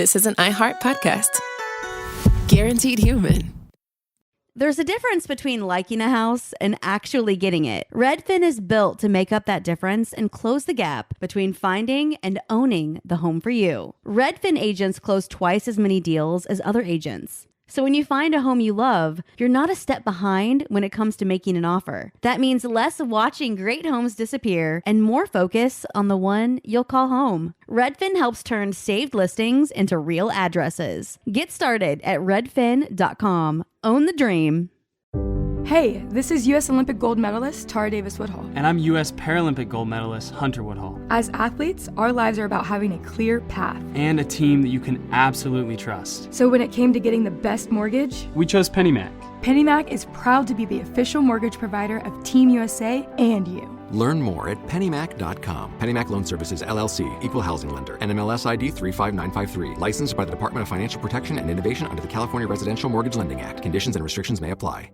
this is an iHeart podcast. Guaranteed human. There's a difference between liking a house and actually getting it. Redfin is built to make up that difference and close the gap between finding and owning the home for you. Redfin agents close twice as many deals as other agents. So when you find a home you love, you're not a step behind when it comes to making an offer. That means less watching great homes disappear and more focus on the one you'll call home. Redfin helps turn saved listings into real addresses. Get started at redfin.com. Own the dream. Hey, this is U.S. Olympic gold medalist Tara Davis-Woodhull. And I'm U.S. Paralympic gold medalist Hunter Woodhull. As athletes, our lives are about having a clear path. And a team that you can absolutely trust. So when it came to getting the best mortgage, we chose PennyMac. PennyMac is proud to be the official mortgage provider of Team USA and you. Learn more at pennymac.com. PennyMac Loan Services, LLC, Equal Housing Lender, NMLS ID 35953. Licensed by the Department of Financial Protection and Innovation under the California Residential Mortgage Lending Act. Conditions and restrictions may apply.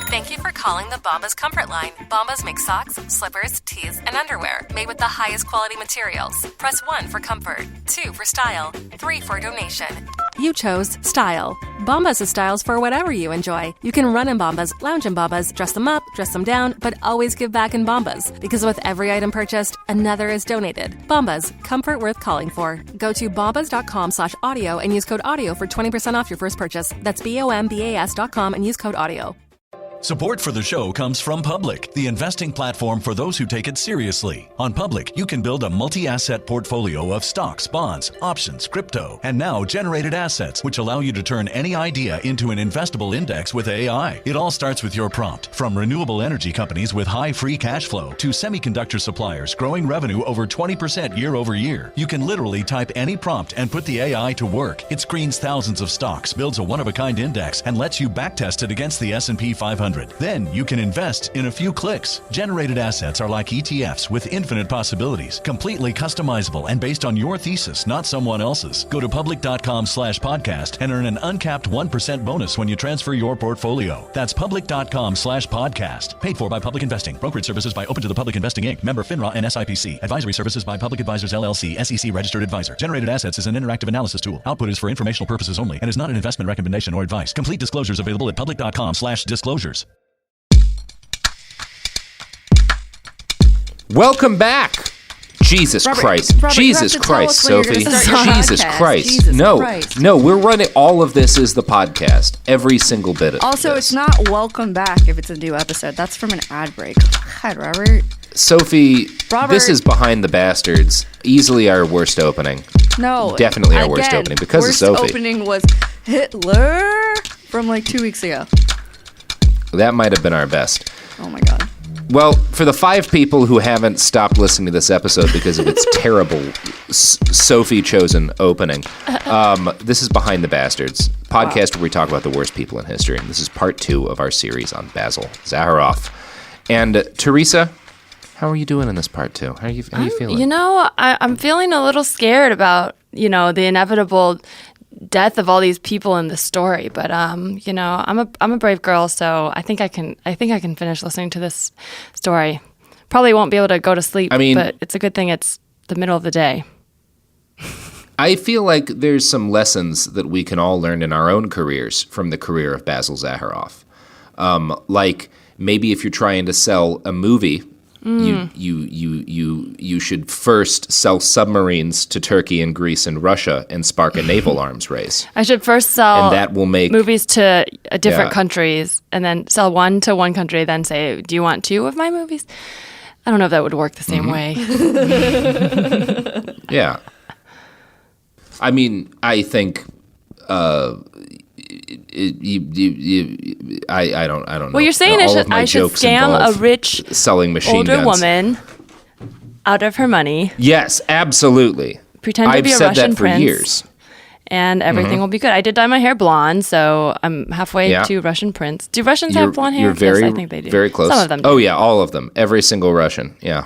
Thank you for calling the Bombas Comfort Line. Bombas make socks, slippers, tees, and underwear made with the highest quality materials. Press 1 for comfort, 2 for style, 3 for donation. You chose style. Bombas has styles for whatever you enjoy. You can run in Bombas, lounge in Bombas, dress them up, dress them down, but always give back in Bombas. Because with every item purchased, another is donated. Bombas, comfort worth calling for. Go to bombas.com/audio and use code AUDIO for 20% off your first purchase. That's BOMBAS.com and use code AUDIO. Support for the show comes from Public, the investing platform for those who take it seriously. On Public, you can build a multi-asset portfolio of stocks, bonds, options, crypto, and now generated assets, which allow you to turn any idea into an investable index with AI. It all starts with your prompt. From renewable energy companies with high free cash flow to semiconductor suppliers growing revenue over 20% year over year. You can literally type any prompt and put the AI to work. It screens thousands of stocks, builds a one-of-a-kind index, and lets you backtest it against the S&P 500. Then you can invest in a few clicks. Generated assets are like ETFs with infinite possibilities, completely customizable and based on your thesis, not someone else's. Go to public.com/podcast and earn an uncapped 1% bonus when you transfer your portfolio. That's public.com/podcast. Paid for by Public Investing. Brokerage services by Open to the Public Investing Inc. Member FINRA and SIPC. Advisory services by Public Advisors LLC, SEC registered advisor. Generated assets is an interactive analysis tool. Output is for informational purposes only and is not an investment recommendation or advice. Complete disclosures available at public.com/disclosures. Welcome back. Jesus Christ. Jesus Christ, Sophie. Jesus Christ. No, we're running all of this is the podcast. Every single bit of Also, this. it's not welcome back if it's a new episode. That's from an ad break. God, Robert. Sophie, this is Behind the Bastards. Easily our worst opening. No. Definitely our worst opening because of Sophie. Worst opening was Hitler from like 2 weeks ago. That might have been our best. Oh my God. Well, for the 5 people who haven't stopped listening to this episode because of its terrible Sophie-chosen opening, this is Behind the Bastards, podcast where we talk about the worst people in history. And this is part 2 of our series on Basil Zaharoff. And Teresa, how are you doing in this part 2? How are you feeling? You know, I'm feeling a little scared about, the inevitable death of all these people in the story, but I'm a brave girl, so I think I can finish listening to this story. Probably won't be able to go to sleep, but it's a good thing it's the middle of the day. I feel like there's some lessons that we can all learn in our own careers from the career of Basil Zaharoff. Like maybe if you're trying to sell a movie, you should first sell submarines to Turkey and Greece and Russia and spark a naval arms race. I should first sell and that will make movies to different countries and then sell one to one country, then say, do you want 2 of my movies? I don't know if that would work the same way. Yeah. I mean, I think I don't know. What you're saying is I should scam a rich selling machine older guns. woman out of her money. Yes, absolutely. Pretend to be a I've said Russian that for prince. years. And everything will be good. I did dye my hair blonde, so I'm halfway to Russian prince. Do Russians have blonde hair? You're very, yes, I think they do. very close. Some of them do. Oh yeah, all of them. Every single Russian. Yeah.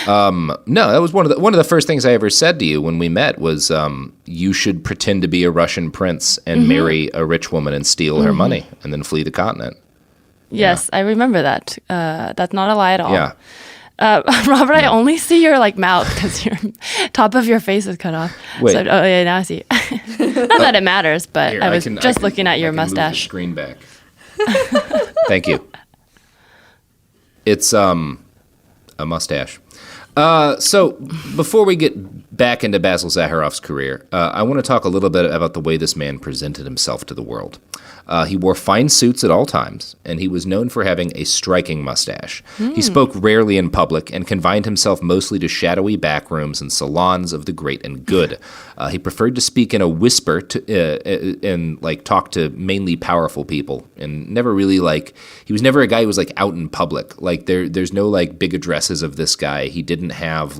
No, that was one of the first things I ever said to you when we met was you should pretend to be a Russian prince and marry a rich woman and steal her money and then flee the continent. Yes, I remember that. That's not a lie at all. Yeah. Robert, I only see your mouth because your top of your face is cut off. Wait. So, now I see. Not that it matters, but Here, I was just looking at your I can move the mustache. screen back. Thank you. It's a mustache. So before we get back into Basil Zaharoff's career, I want to talk a little bit about the way this man presented himself to the world. He wore fine suits at all times, and he was known for having a striking mustache. He spoke rarely in public and confined himself mostly to shadowy back rooms and salons of the great and good. He preferred to speak in a whisper and talk to mainly powerful people, and never really he was never a guy who was out in public. There's no big addresses of this guy. He didn't have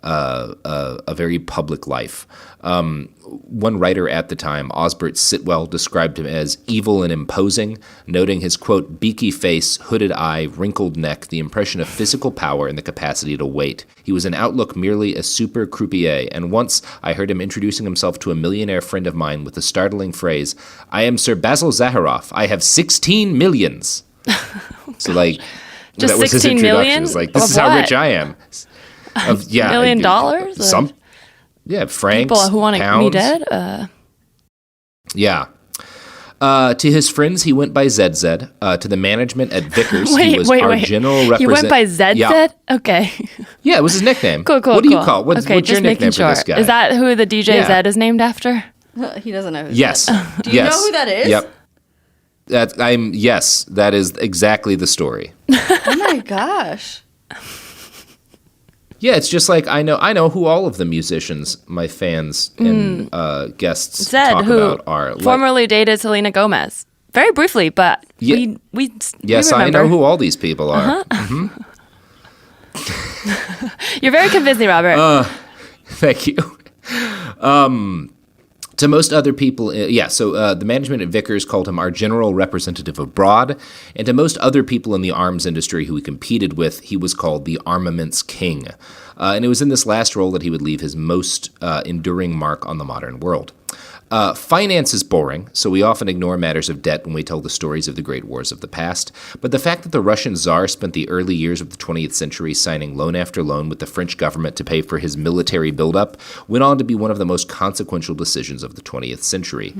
a very public life. One writer at the time, Osbert Sitwell, described him as evil and imposing, noting his, quote, beaky face, hooded eye, wrinkled neck, the impression of physical power and the capacity to wait. He was in outlook merely a super croupier, and once I heard him introducing himself to a millionaire friend of mine with the startling phrase, "I am Sir Basil Zaharoff. I have 16 millions." So, Just that was his 16 introduction. million? It's this is Of how what? rich I am. $1 million? Some, francs, People who want pounds. me dead? Yeah. To his friends, he went by ZZ. To the management at Vickers, he was our general representative. He went by ZZ? Yeah. Okay. Yeah, it was his nickname. Cool. What do you call? What's okay, your just nickname making for sure. this guy? Is that who the DJ Yeah. Zed is named after? He doesn't know who Yes. Do you know who that is? Yep. Yes, that is exactly the story. Oh my gosh. Yeah, it's just I know who all of the musicians, my fans and guests Zed, talk who about are. formerly dated Selena Gomez. Very briefly, but we Yes, I know who all these people are. You're very convincing, Robert. Thank you. To most other people, the management at Vickers called him our general representative abroad, and to most other people in the arms industry who he competed with, he was called the armaments king. And it was in this last role that he would leave his most enduring mark on the modern world. Finance is boring, so we often ignore matters of debt when we tell the stories of the great wars of the past. But the fact that the Russian Tsar spent the early years of the 20th century signing loan after loan with the French government to pay for his military buildup went on to be one of the most consequential decisions of the 20th century.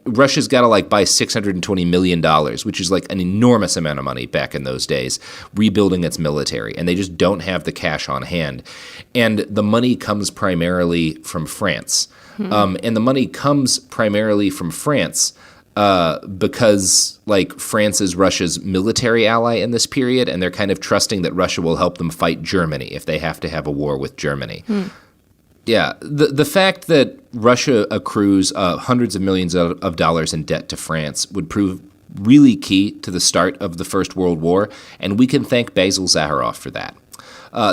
Russia's got to buy $620 million, which is an enormous amount of money back in those days, rebuilding its military, and they just don't have the cash on hand. And the money comes primarily from France. And the money comes primarily from France because, France is Russia's military ally in this period, and they're kind of trusting that Russia will help them fight Germany if they have to have a war with Germany. Yeah, the fact that Russia accrues hundreds of millions of dollars in debt to France would prove really key to the start of the First World War, and we can thank Basil Zaharoff for that.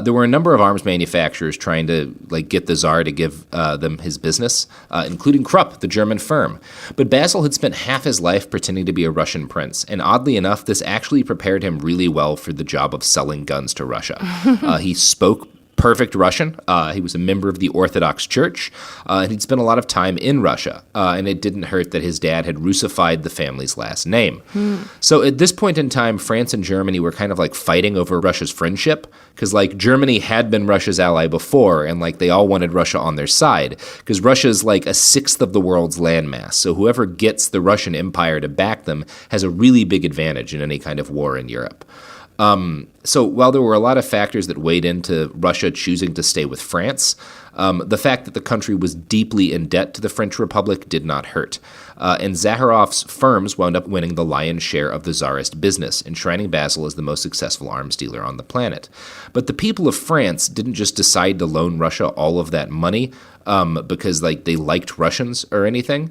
There were a number of arms manufacturers trying to get the Tsar to give them his business, including Krupp, the German firm. But Basil had spent half his life pretending to be a Russian prince, and oddly enough, this actually prepared him really well for the job of selling guns to Russia. He spoke perfect Russian. He was a member of the Orthodox Church, and he'd spent a lot of time in Russia, and it didn't hurt that his dad had Russified the family's last name. So at this point in time, France and Germany were kind of fighting over Russia's friendship, because Germany had been Russia's ally before, and they all wanted Russia on their side, because Russia's a sixth of the world's landmass, so whoever gets the Russian Empire to back them has a really big advantage in any kind of war in Europe. So while there were a lot of factors that weighed into Russia choosing to stay with France, the fact that the country was deeply in debt to the French Republic did not hurt. And Zaharoff's firms wound up winning the lion's share of the Tsarist business, enshrining Basil as the most successful arms dealer on the planet. But the people of France didn't just decide to loan Russia all of that money because they liked Russians or anything.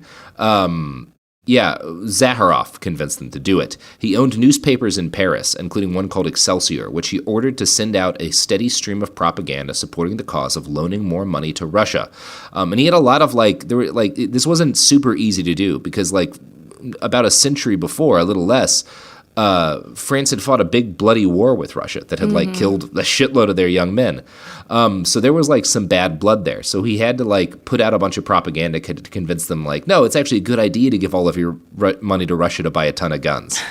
Zaharoff convinced them to do it. He owned newspapers in Paris, including one called Excelsior, which he ordered to send out a steady stream of propaganda supporting the cause of loaning more money to Russia. And he had a lot of this wasn't super easy to do because about a century before, a little less, France had fought a big bloody war with Russia that had killed a shitload of their young men. So there was some bad blood there. So he had to put out a bunch of propaganda to convince them no, it's actually a good idea to give all of your money to Russia to buy a ton of guns.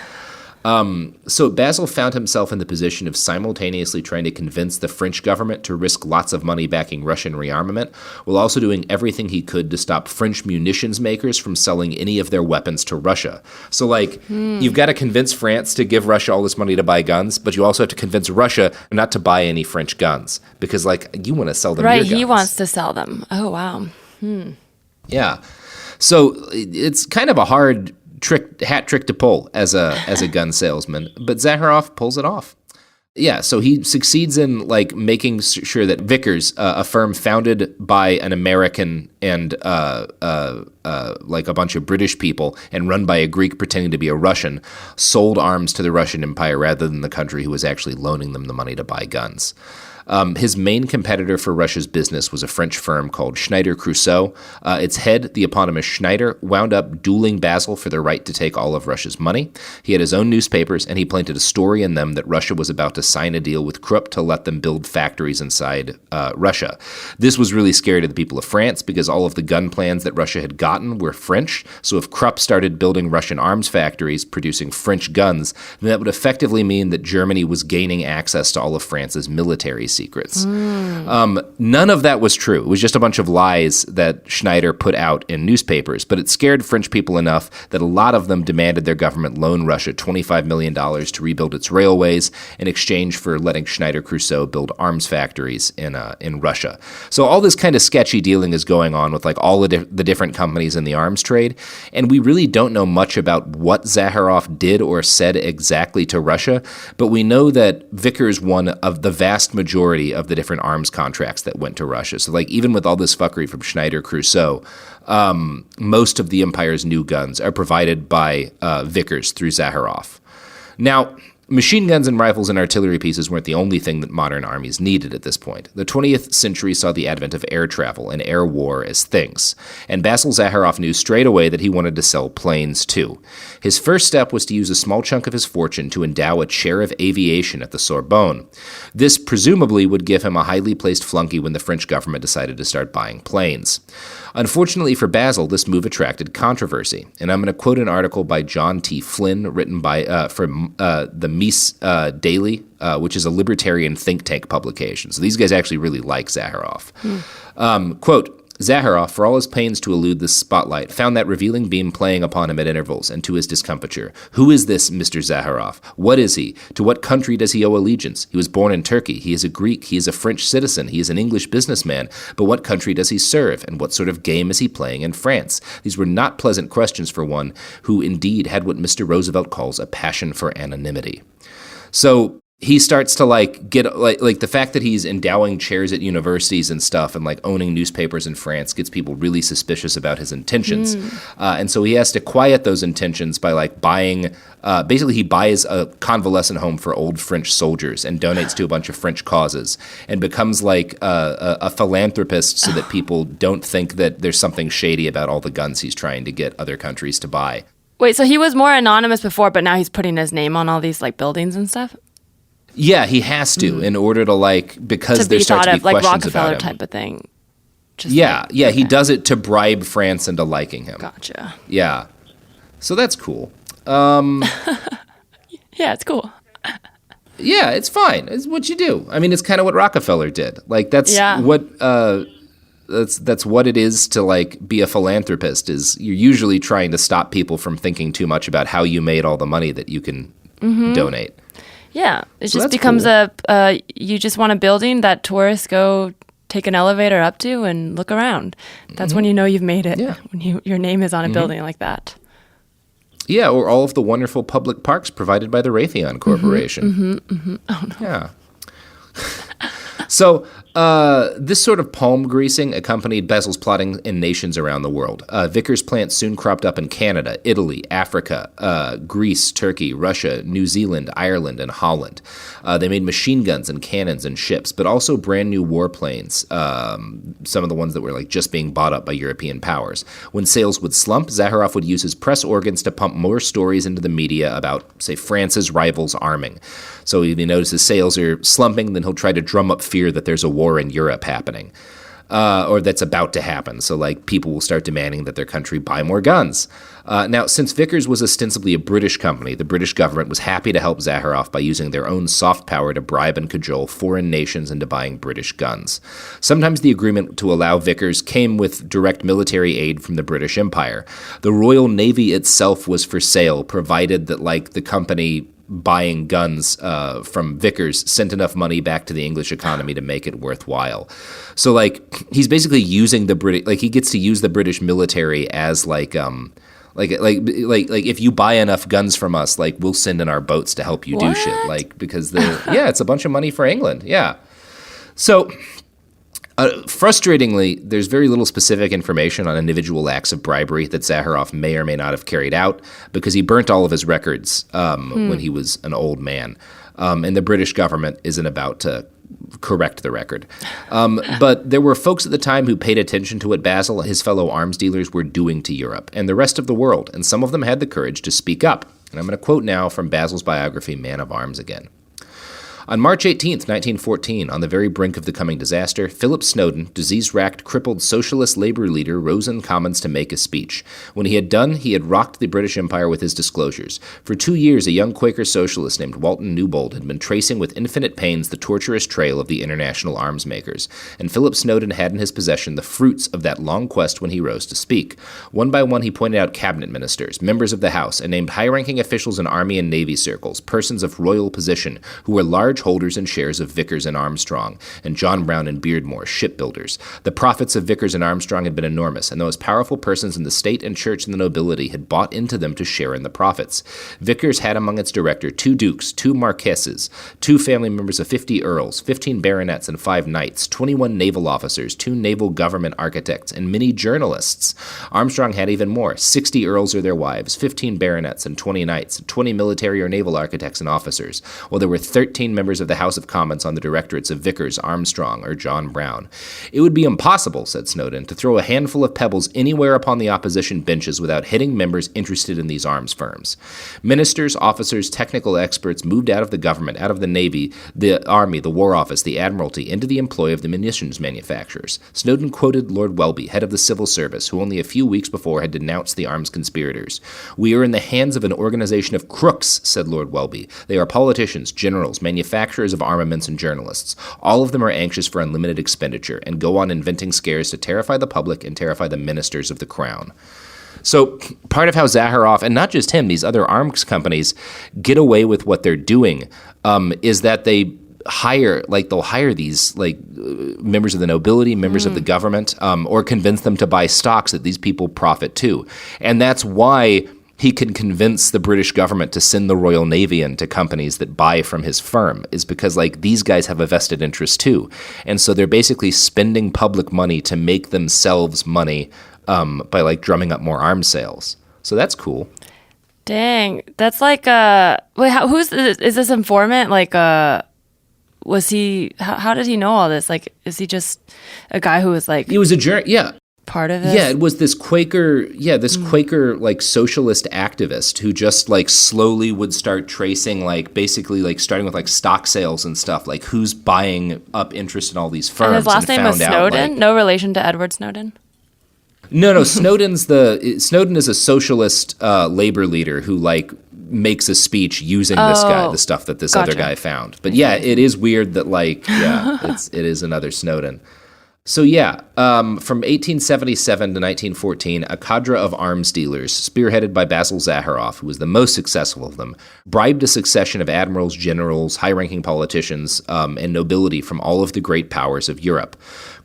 So Basil found himself in the position of simultaneously trying to convince the French government to risk lots of money backing Russian rearmament, while also doing everything he could to stop French munitions makers from selling any of their weapons to Russia. So, like, you've got to convince France to give Russia all this money to buy guns, but you also have to convince Russia not to buy any French guns, because, like, you want to sell them your guns. Right, he wants to sell them. Oh, wow. Yeah. So it's kind of a hard hat trick to pull as a gun salesman, but Zaharoff pulls it off. Yeah, so he succeeds in like making sure that Vickers, a firm founded by an American and like a bunch of British people and run by a Greek pretending to be a Russian, sold arms to the Russian Empire rather than the country who was actually loaning them the money to buy guns. His main competitor for Russia's business was a French firm called Schneider-Creusot. Its head, the eponymous Schneider, wound up dueling Basil for the right to take all of Russia's money. He had his own newspapers, and he planted a story in them that Russia was about to sign a deal with Krupp to let them build factories inside Russia. This was really scary to the people of France because all of the gun plans that Russia had gotten were French. So if Krupp started building Russian arms factories producing French guns, then that would effectively mean that Germany was gaining access to all of France's military secrets. None of that was true. It was just a bunch of lies that Schneider put out in newspapers, but it scared French people enough that a lot of them demanded their government loan Russia $25 million to rebuild its railways in exchange for letting Schneider-Creusot build arms factories in Russia. So all this kind of sketchy dealing is going on with like all the different companies in the arms trade, and we really don't know much about what Zaharoff did or said exactly to Russia, but we know that Vickers won of the vast majority of the different arms contracts that went to Russia. So like even with all this fuckery from Schneider-Creusot, most of the empire's new guns are provided by Vickers through Zaharoff. Now, machine guns and rifles and artillery pieces weren't the only thing that modern armies needed at this point. The 20th century saw the advent of air travel and air war as things, and Basil Zaharoff knew straight away that he wanted to sell planes too. His first step was to use a small chunk of his fortune to endow a chair of aviation at the Sorbonne. This presumably would give him a highly placed flunky when the French government decided to start buying planes. Unfortunately for Basil, this move attracted controversy, and I'm going to quote an article by John T. Flynn written by from the Mies Daily, which is a libertarian think tank publication. So these guys actually really like Zaharoff. Quote, Zaharoff, for all his pains to elude the spotlight, found that revealing beam playing upon him at intervals, and to his discomfiture. Who is this Mr. Zaharoff? What is he? To what country does he owe allegiance? He was born in Turkey. He is a Greek. He is a French citizen. He is an English businessman. But what country does he serve? And what sort of game is he playing in France? These were not pleasant questions for one who indeed had what Mr. Roosevelt calls a passion for anonymity. So he starts to like get like the fact that he's endowing chairs at universities and stuff and like owning newspapers in France gets people really suspicious about his intentions. And so he has to quiet those intentions by like buying, basically he buys a convalescent home for old French soldiers and donates to a bunch of French causes and becomes like a philanthropist so that people don't think that there's something shady about all the guns he's trying to get other countries to buy. Wait, so he was more anonymous before, but now he's putting his name on all these like buildings and stuff? Yeah, he has to in order to like because to there starts to be like questions Rockefeller about him. type of thing. Just okay. He does it to bribe France into liking him. Gotcha. Yeah, so that's cool. Yeah, it's cool. Yeah, it's fine. It's what you do. I mean, it's kind of what Rockefeller did. Like that's what that's what it is to like be a philanthropist. Is you're usually trying to stop people from thinking too much about how you made all the money that you can donate. Yeah, it So just that's becomes cool. You just want a building that tourists go take an elevator up to and look around. That's when you know you've made it, when your name is on a building like that. Yeah, or all of the wonderful public parks provided by the Raytheon Corporation. Oh, no. Yeah. So this sort of palm greasing accompanied Basil's plotting in nations around the world. Vickers' plants soon cropped up in Canada, Italy, Africa, Greece, Turkey, Russia, New Zealand, Ireland, and Holland. They made machine guns and cannons and ships, but also brand new warplanes, some of the ones that were like just being bought up by European powers. When sales would slump, Zaharoff would use his press organs to pump more stories into the media about, say, France's rivals arming. So if he notices sales are slumping, then he'll try to drum up fear that there's a war in Europe happening. or that's about to happen. So, like, people will start demanding that their country buy more guns. Now, since Vickers was ostensibly a British company, the British government was happy to help Zaharoff by using their own soft power to bribe and cajole foreign nations into buying British guns. Sometimes the agreement to allow Vickers came with direct military aid from the British Empire. The Royal Navy itself was for sale, provided that, like, the company buying guns from Vickers sent enough money back to the English economy to make it worthwhile. So, like, he's basically using the British, like, he gets to use the British military as, like if you buy enough guns from us, like, we'll send in our boats to help you do shit, like, because it's a bunch of money for England. Yeah. So, frustratingly, there's very little specific information on individual acts of bribery that Zaharoff may or may not have carried out, because he burnt all of his records when he was an old man. And the British government isn't about to correct the record. But there were folks at the time who paid attention to what Basil and his fellow arms dealers were doing to Europe and the rest of the world, and some of them had the courage to speak up. And I'm going to quote now from Basil's biography, Man of Arms again. On March 18, 1914, on the very brink of the coming disaster, Philip Snowden, disease-racked, crippled socialist labor leader, rose in Commons to make a speech. When he had done, he had rocked the British Empire with his disclosures. For 2 years, a young Quaker socialist named Walton Newbold had been tracing with infinite pains the tortuous trail of the international arms makers, and Philip Snowden had in his possession the fruits of that long quest when he rose to speak. One by one, he pointed out cabinet ministers, members of the House, and named high-ranking officials in Army and Navy circles, persons of royal position, who were large holders in shares of Vickers and Armstrong, and John Brown and Beardmore, shipbuilders. The profits of Vickers and Armstrong had been enormous, and those powerful persons in the state and church and the nobility had bought into them to share in the profits. Vickers had among its director 2 dukes, 2 marquesses, 2 family members of 50 earls, 15 baronets and 5 knights, 21 naval officers, 2 naval government architects, and many journalists. Armstrong had even more, 60 earls or their wives, 15 baronets and 20 knights, 20 military or naval architects and officers, while there were 13 members of the House of Commons on the directorates of Vickers, Armstrong, or John Brown. It would be impossible, said Snowden, to throw a handful of pebbles anywhere upon the opposition benches without hitting members interested in these arms firms. Ministers, officers, technical experts moved out of the government, out of the Navy, the Army, the War Office, the Admiralty, into the employ of the munitions manufacturers. Snowden quoted Lord Welby, head of the Civil Service, who only a few weeks before had denounced the arms conspirators. "We are in the hands of an organization of crooks," said Lord Welby. "They are politicians, generals, manufacturers of armaments, and journalists. All of them are anxious for unlimited expenditure and go on inventing scares to terrify the public and terrify the ministers of the crown." So part of how Zaharoff, and not just him, these other arms companies, get away with what they're doing is that they'll hire these members of the nobility, members of the government, or convince them to buy stocks that these people profit too. And that's why he can convince the British government to send the Royal Navy into companies that buy from his firm, is because, like, these guys have a vested interest too. And so they're basically spending public money to make themselves money by, like, drumming up more arms sales. So that's cool. Dang. That's like, wait, is this informant? Like, was he, how did he know all this? Like, is he just a guy who was like... He was a yeah. Part of it? Yeah, it was this Quaker, Quaker, like, socialist activist who just, like, slowly would start tracing, like, basically, like, starting with, like, stock sales and stuff, like, who's buying up interest in all these firms. And his last name was Snowden? Out, no relation to Edward Snowden? No, Snowden is a socialist labor leader who, like, makes a speech using this guy, the stuff that this other guy found. But yeah, it is weird that, like, it is another Snowden. So yeah, from 1877 to 1914, a cadre of arms dealers, spearheaded by Basil Zaharoff, who was the most successful of them, bribed a succession of admirals, generals, high-ranking politicians, and nobility from all of the great powers of Europe.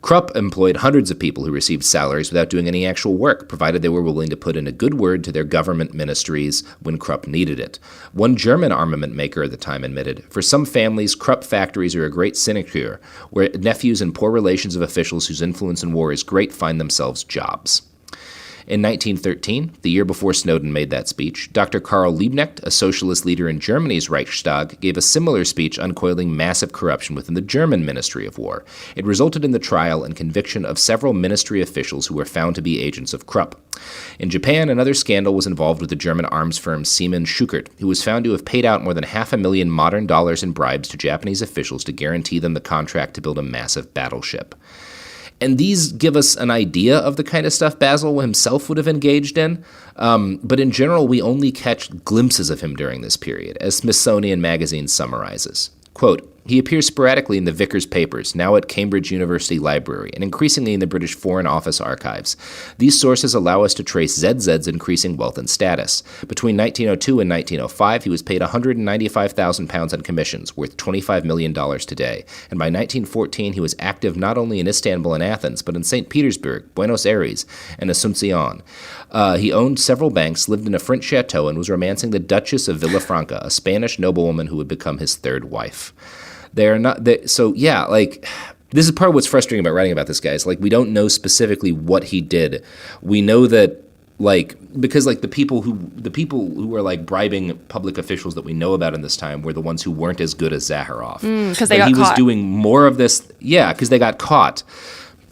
Krupp employed hundreds of people who received salaries without doing any actual work, provided they were willing to put in a good word to their government ministries when Krupp needed it. One German armament maker at the time admitted, "For some families, Krupp factories are a great sinecure, where nephews and poor relations of officials whose influence in war is great find themselves jobs." In 1913, the year before Snowden made that speech, Dr. Karl Liebknecht, a socialist leader in Germany's Reichstag, gave a similar speech uncoiling massive corruption within the German Ministry of War. It resulted in the trial and conviction of several ministry officials who were found to be agents of Krupp. In Japan, another scandal was involved with the German arms firm Siemens Schuckert, who was found to have paid out more than $500,000 modern dollars in bribes to Japanese officials to guarantee them the contract to build a massive battleship. And these give us an idea of the kind of stuff Basil himself would have engaged in. But in general, we only catch glimpses of him during this period, as Smithsonian Magazine summarizes. Quote, he appears sporadically in the Vickers papers, now at Cambridge University Library, and increasingly in the British Foreign Office archives. These sources allow us to trace ZZ's increasing wealth and status. Between 1902 and 1905, he was paid £195,000 on commissions, worth $25 million today. And by 1914, he was active not only in Istanbul and Athens, but in St. Petersburg, Buenos Aires, and Asuncion. He owned several banks, lived in a French chateau, and was romancing the Duchess of Villafranca, a Spanish noblewoman who would become his third wife. They're not so yeah, like this is part of what's frustrating about writing about this guy is like we don't know specifically what he did. We know that like because like the people who were like bribing public officials that we know about in this time were the ones who weren't as good as Zaharoff. Because they got caught. He was doing more of this, because they got caught.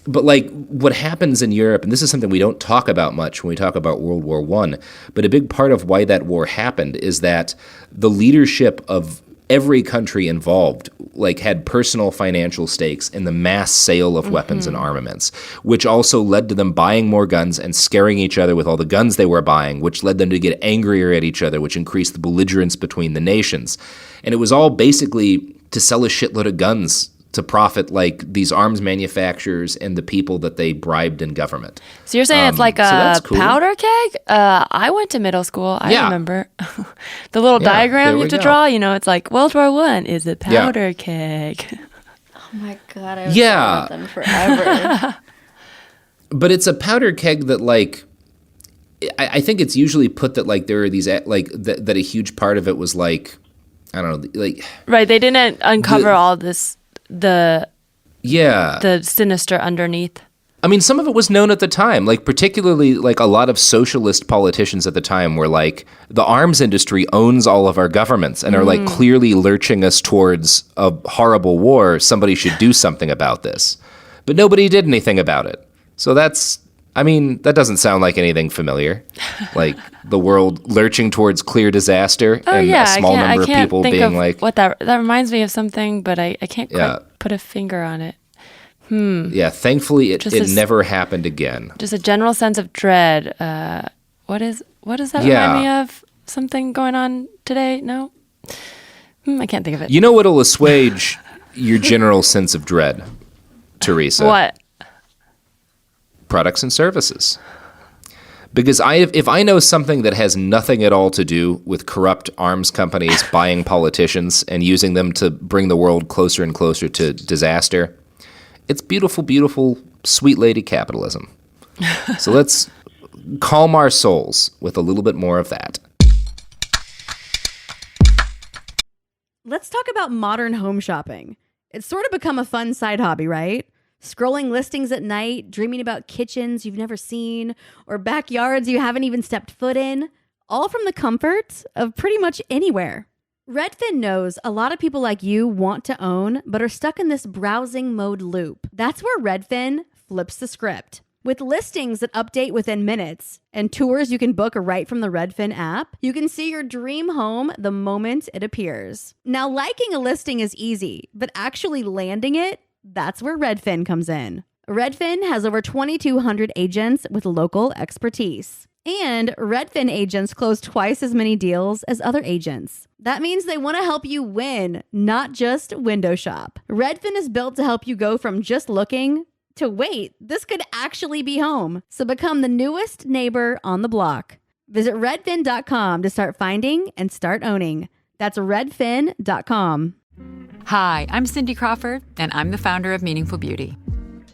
But like what happens in Europe, and this is something we don't talk about much when we talk about World War I, but a big part of why that war happened is that the leadership of every country involved like had personal financial stakes in the mass sale of weapons and armaments, which also led to them buying more guns and scaring each other with all the guns they were buying, which led them to get angrier at each other, which increased the belligerence between the nations. And it was all basically to sell a shitload of guns to profit like these arms manufacturers and the people that they bribed in government. So you're saying it's like a powder keg? I went to middle school. I remember the little diagram you have to draw. You know, it's like World War I is a powder keg. Oh my God, I was about them forever. But it's a powder keg that like, I think it's usually put that like there are these like that a huge part of it was like, I don't know, like right. They didn't uncover all this. The sinister underneath. I mean, some of it was known at the time, like particularly like a lot of socialist politicians at the time were like, the arms industry owns all of our governments and are like clearly lurching us towards a horrible war. Somebody should do something about this. But nobody did anything about it. So that doesnn't sound like anything familiar. Like the world lurching towards clear disaster and a small number of people being like... What that reminds me of something, but I can't quite put a finger on it. Yeah, thankfully it never happened again. Just a general sense of dread. What does that remind me of? Something going on today? No? I can't think of it. You know what'll assuage your general sense of dread, Teresa? What? Products and services. Because if I know something that has nothing at all to do with corrupt arms companies buying politicians and using them to bring the world closer and closer to disaster, it's beautiful, beautiful, sweet lady capitalism. So let's calm our souls with a little bit more of that. Let's talk about modern home shopping. It's sort of become a fun side hobby, right? Scrolling listings at night, dreaming about kitchens you've never seen, or backyards you haven't even stepped foot in, all from the comfort of pretty much anywhere. Redfin knows a lot of people like you want to own, but are stuck in this browsing mode loop. That's where Redfin flips the script. With listings that update within minutes and tours you can book right from the Redfin app, you can see your dream home the moment it appears. Now, liking a listing is easy, but actually landing it, that's where Redfin comes in. Redfin has over 2,200 agents with local expertise. And Redfin agents close twice as many deals as other agents. That means they want to help you win, not just window shop. Redfin is built to help you go from just looking to wait, this could actually be home. So become the newest neighbor on the block. Visit redfin.com to start finding and start owning. That's redfin.com. Hi, I'm Cindy Crawford, and I'm the founder of Meaningful Beauty.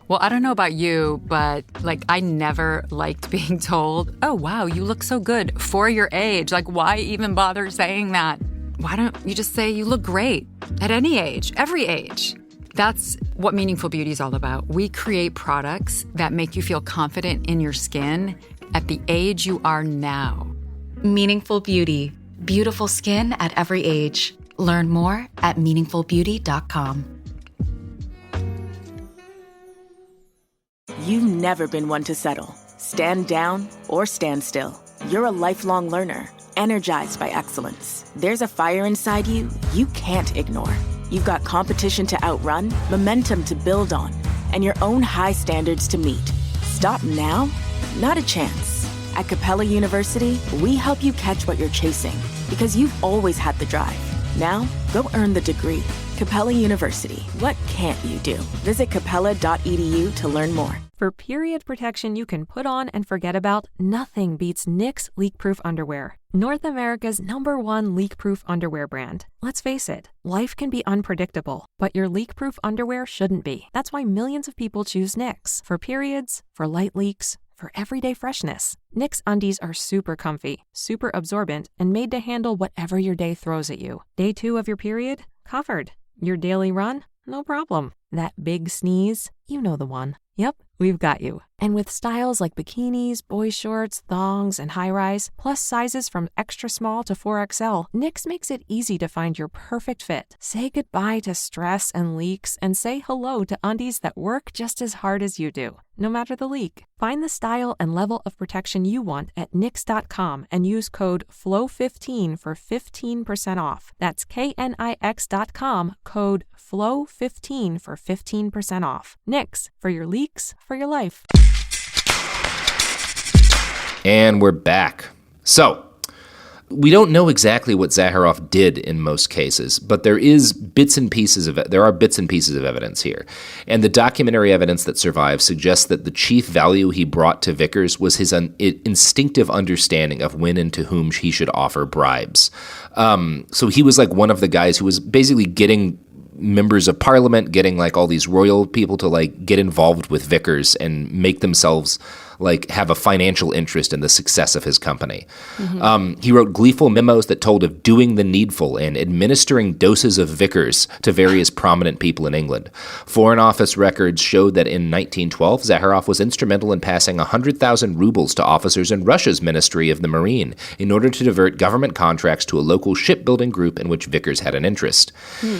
Well, I don't know about you, but I never liked being told, oh, wow, you look so good for your age. Why even bother saying that? Why don't you just say you look great at any age, every age? That's what Meaningful Beauty is all about. We create products that make you feel confident in your skin at the age you are now. Meaningful Beauty. Beautiful skin at every age. Learn more at meaningfulbeauty.com. You've never been one to settle. Stand down or stand still. You're a lifelong learner, energized by excellence. There's a fire inside you can't ignore. You've got competition to outrun, momentum to build on, and your own high standards to meet. Stop now? Not a chance. At Capella University, we help you catch what you're chasing because you've always had the drive. Now, go earn the degree. Capella University. What can't you do? Visit capella.edu to learn more. For period protection you can put on and forget about, nothing beats Knix leak-proof underwear. North America's #1 leak-proof underwear brand. Let's face it, life can be unpredictable, but your leak-proof underwear shouldn't be. That's why millions of people choose Knix. For periods, for light leaks, for everyday freshness. Knix undies are super comfy, super absorbent, and made to handle whatever your day throws at you. Day 2 of your period? Covered. Your daily run? No problem. That big sneeze? You know the one. Yep, we've got you. And with styles like bikinis, boy shorts, thongs, and high-rise, plus sizes from extra small to 4XL, Knix makes it easy to find your perfect fit. Say goodbye to stress and leaks and say hello to undies that work just as hard as you do, no matter the leak. Find the style and level of protection you want at Knix.com and use code FLOW15 for 15% off. That's KNIX.com, code FLOW15 for 15% off. Knix, for your leaks, for your life. And we're back. So, we don't know exactly what Zaharoff did in most cases, but there are bits and pieces of evidence here. And the documentary evidence that survives suggests that the chief value he brought to Vickers was his instinctive understanding of when and to whom he should offer bribes. So he was like one of the guys who was basically getting members of parliament, getting like all these royal people to like get involved with Vickers and make themselves like have a financial interest in the success of his company. Mm-hmm. He wrote gleeful memos that told of doing the needful and administering doses of Vickers to various prominent people in England. Foreign Office records showed that in 1912, Zaharoff was instrumental in passing 100,000 rubles to officers in Russia's Ministry of the Marine in order to divert government contracts to a local shipbuilding group in which Vickers had an interest.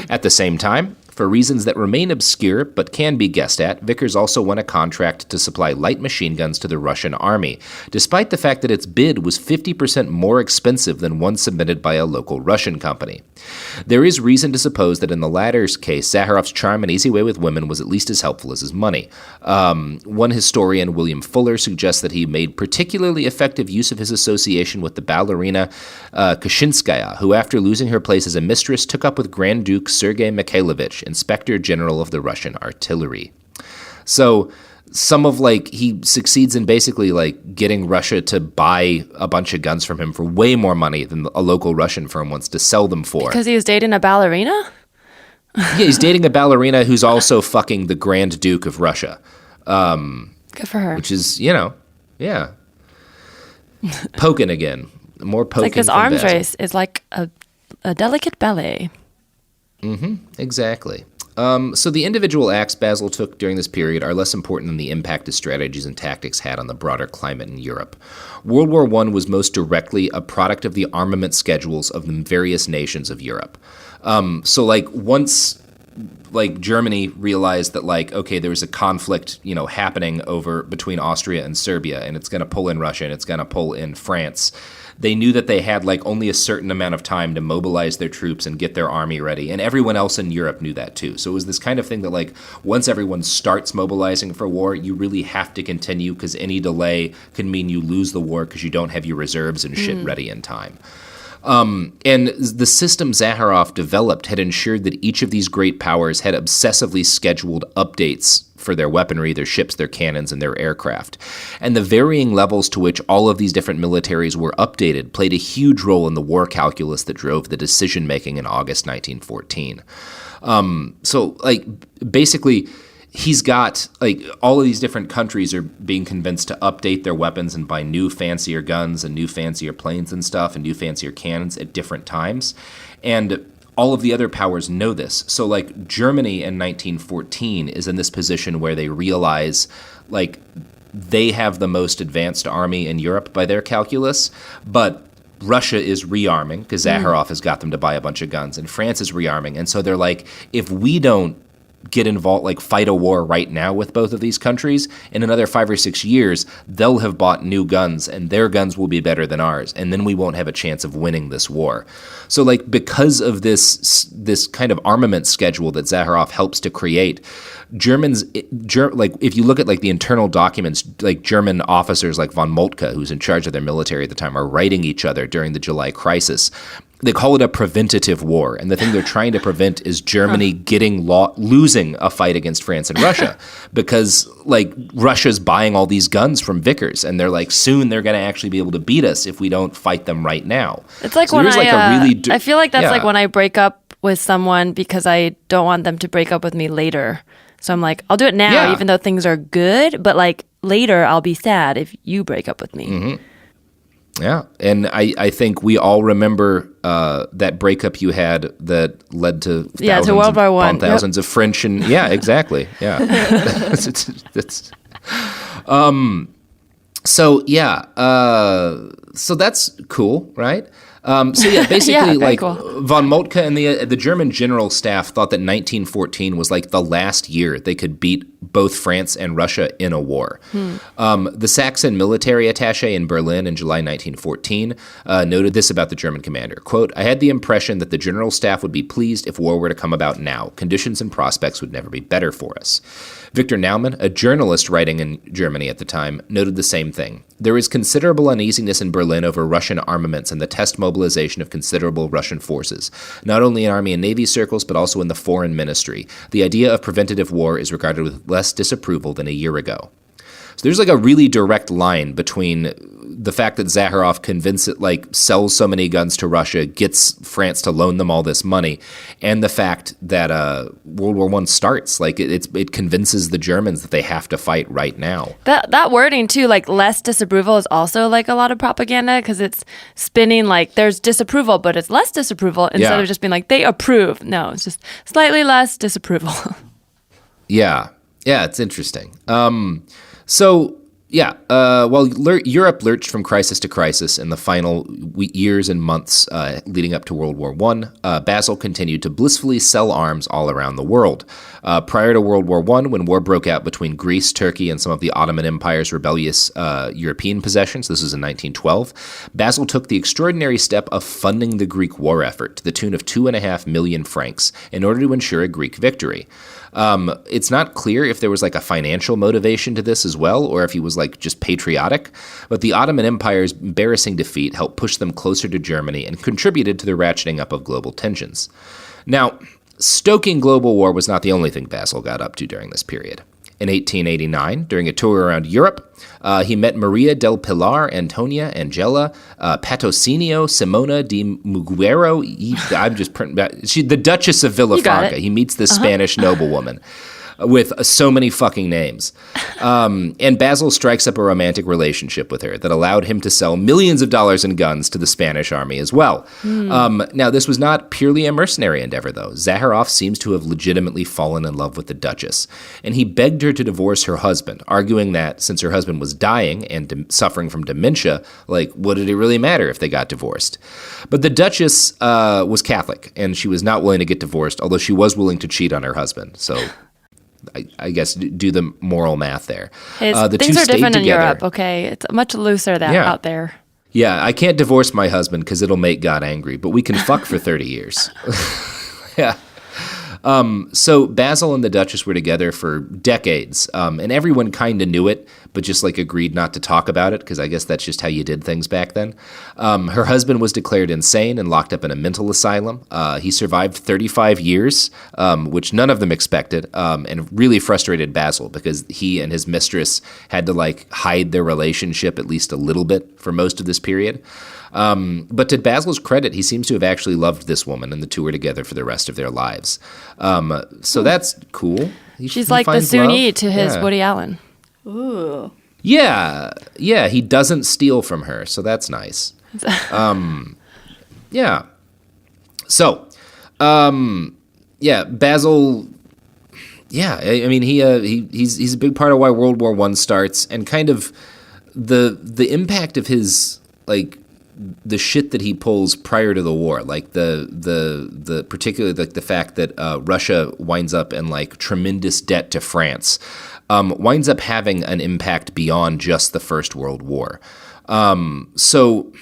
At the same time, for reasons that remain obscure but can be guessed at, Vickers also won a contract to supply light machine guns to the Russian army, despite the fact that its bid was 50% more expensive than one submitted by a local Russian company. There is reason to suppose that in the latter's case, Zaharoff's charm and easy way with women was at least as helpful as his money. One historian, William Fuller, suggests that he made particularly effective use of his association with the ballerina Kashinskaya, who after losing her place as a mistress took up with Grand Duke Sergei Mikhailovich, Inspector General of the Russian Artillery. So he succeeds in basically like getting Russia to buy a bunch of guns from him for way more money than a local Russian firm wants to sell them for. Because he was dating a ballerina? Yeah, he's dating a ballerina who's also fucking the Grand Duke of Russia. Good for her. Which is, yeah. Poking again. More poking. Like this arms race is like a delicate ballet. Mm-hmm, exactly. So the individual acts Basil took during this period are less important than the impact his strategies and tactics had on the broader climate in Europe. World War I was most directly a product of the armament schedules of the various nations of Europe. Once Germany realized that there was a conflict, happening between Austria and Serbia, and it's going to pull in Russia and it's going to pull in France. They knew that they had only a certain amount of time to mobilize their troops and get their army ready, and everyone else in Europe knew that too. So it was this kind of thing that once everyone starts mobilizing for war, you really have to continue because any delay can mean you lose the war because you don't have your reserves and shit ready in time. And the system Zaharoff developed had ensured that each of these great powers had obsessively scheduled updates for their weaponry, their ships, their cannons, and their aircraft. And the varying levels to which all of these different militaries were updated played a huge role in the war calculus that drove the decision-making in August 1914. Basically, he's got, all of these different countries are being convinced to update their weapons and buy new, fancier guns and new, fancier planes and stuff and new, fancier cannons at different times. And all of the other powers know this. So, Germany in 1914 is in this position where they realize, they have the most advanced army in Europe by their calculus, but Russia is rearming because Zaharoff has got them to buy a bunch of guns, and France is rearming. And so they're like, if we don't get involved, fight a war right now with both of these countries, in another 5 or 6 years, they'll have bought new guns, and their guns will be better than ours, and then we won't have a chance of winning this war. So, because of this kind of armament schedule that Zaharoff helps to create, Germans, like if you look at like the internal documents, like German officers like von Moltke, who's in charge of their military at the time, are writing each other during the July crisis. They call it a preventative war, and the thing they're trying to prevent is Germany losing a fight against France and Russia, because like Russia's buying all these guns from Vickers, and they're like, soon they're going to actually be able to beat us if we don't fight them right now. It's like so when I feel like that's like when I break up with someone because I don't want them to break up with me later. So I'm like, I'll do it now, even though things are good, but like later I'll be sad if you break up with me. Mm-hmm. Yeah, and I think we all remember that breakup you had that led to thousands to World War I, thousands of French and exactly, yeah. So that's cool, right? Basically, cool. Von Moltke and the German general staff thought that 1914 was like the last year they could beat both France and Russia in a war. The Saxon military attaché in Berlin in July 1914 noted this about the German commander, quote, "I had the impression that the general staff would be pleased if war were to come about now. Conditions and prospects would never be better for us." Victor Naumann, a journalist writing in Germany at the time, noted the same thing. "There is considerable uneasiness in Berlin over Russian armaments and the test mobilization of considerable Russian forces, not only in army and navy circles, but also in the foreign ministry. The idea of preventative war is regarded with less disapproval than a year ago." So there's like a really direct line between the fact that Zaharoff sells so many guns to Russia, gets France to loan them all this money, and the fact that World War I starts. Like it convinces the Germans that they have to fight right now. That wording too, like less disapproval, is also like a lot of propaganda, because it's spinning like there's disapproval, but it's less disapproval instead of just being like they approve. No, it's just slightly less disapproval. Yeah, it's interesting. While Europe lurched from crisis to crisis in the final years and months leading up to World War I, Basil continued to blissfully sell arms all around the world. Prior to World War I, when war broke out between Greece, Turkey, and some of the Ottoman Empire's rebellious European possessions, this was in 1912, Basil took the extraordinary step of funding the Greek war effort to the tune of 2.5 million francs in order to ensure a Greek victory. It's not clear if there was like a financial motivation to this as well, or if he was like just patriotic, but the Ottoman Empire's embarrassing defeat helped push them closer to Germany and contributed to the ratcheting up of global tensions. Now, stoking global war was not the only thing Basil got up to during this period. In 1889, during a tour around Europe, he met Maria del Pilar, Antonia, Angela, Patrocinio, Simona de Muguero. The Duchess of Villafranca. He meets this Spanish noblewoman with so many fucking names. And Basil strikes up a romantic relationship with her that allowed him to sell millions of dollars in guns to the Spanish army as well. Now, this was not purely a mercenary endeavor, though. Zaharoff seems to have legitimately fallen in love with the Duchess, and he begged her to divorce her husband, arguing that since her husband was dying and suffering from dementia, like, what did it really matter if they got divorced? But the Duchess was Catholic, and she was not willing to get divorced, although she was willing to cheat on her husband, so I guess do the moral math there. Things are different in Europe, okay? It's much looser out there. Yeah, I can't divorce my husband because it'll make God angry, but we can fuck for 30 years. Yeah. So Basil and the Duchess were together for decades, and everyone kind of knew it, but just like agreed not to talk about it, because I guess that's just how you did things back then. Her husband was declared insane and locked up in a mental asylum. He survived 35 years, which none of them expected, and really frustrated Basil because he and his mistress had to like hide their relationship at least a little bit for most of this period. But to Basil's credit, he seems to have actually loved this woman, and the two were together for the rest of their lives. So that's cool. She's like the Sunni to his Woody Allen. Ooh. Yeah, he doesn't steal from her, so that's nice. Yeah. So, Basil. Yeah, I mean he's a big part of why World War I starts, and kind of the impact of his like the shit that he pulls prior to the war, like the particularly like the fact that Russia winds up in like tremendous debt to France, winds up having an impact beyond just the First World War. So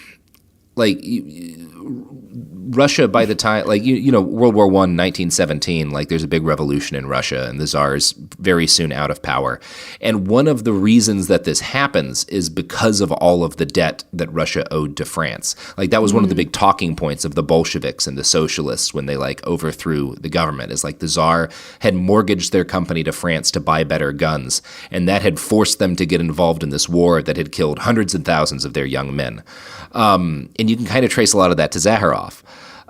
Russia, by the time, World War I, 1917, there's a big revolution in Russia, and the Tsar is very soon out of power. And one of the reasons that this happens is because of all of the debt that Russia owed to France. That was one of the big talking points of the Bolsheviks and the socialists when they, overthrew the government, is the Tsar had mortgaged their company to France to buy better guns, and that had forced them to get involved in this war that had killed hundreds and thousands of their young men. And you can kind of trace a lot of that to Zaharoff.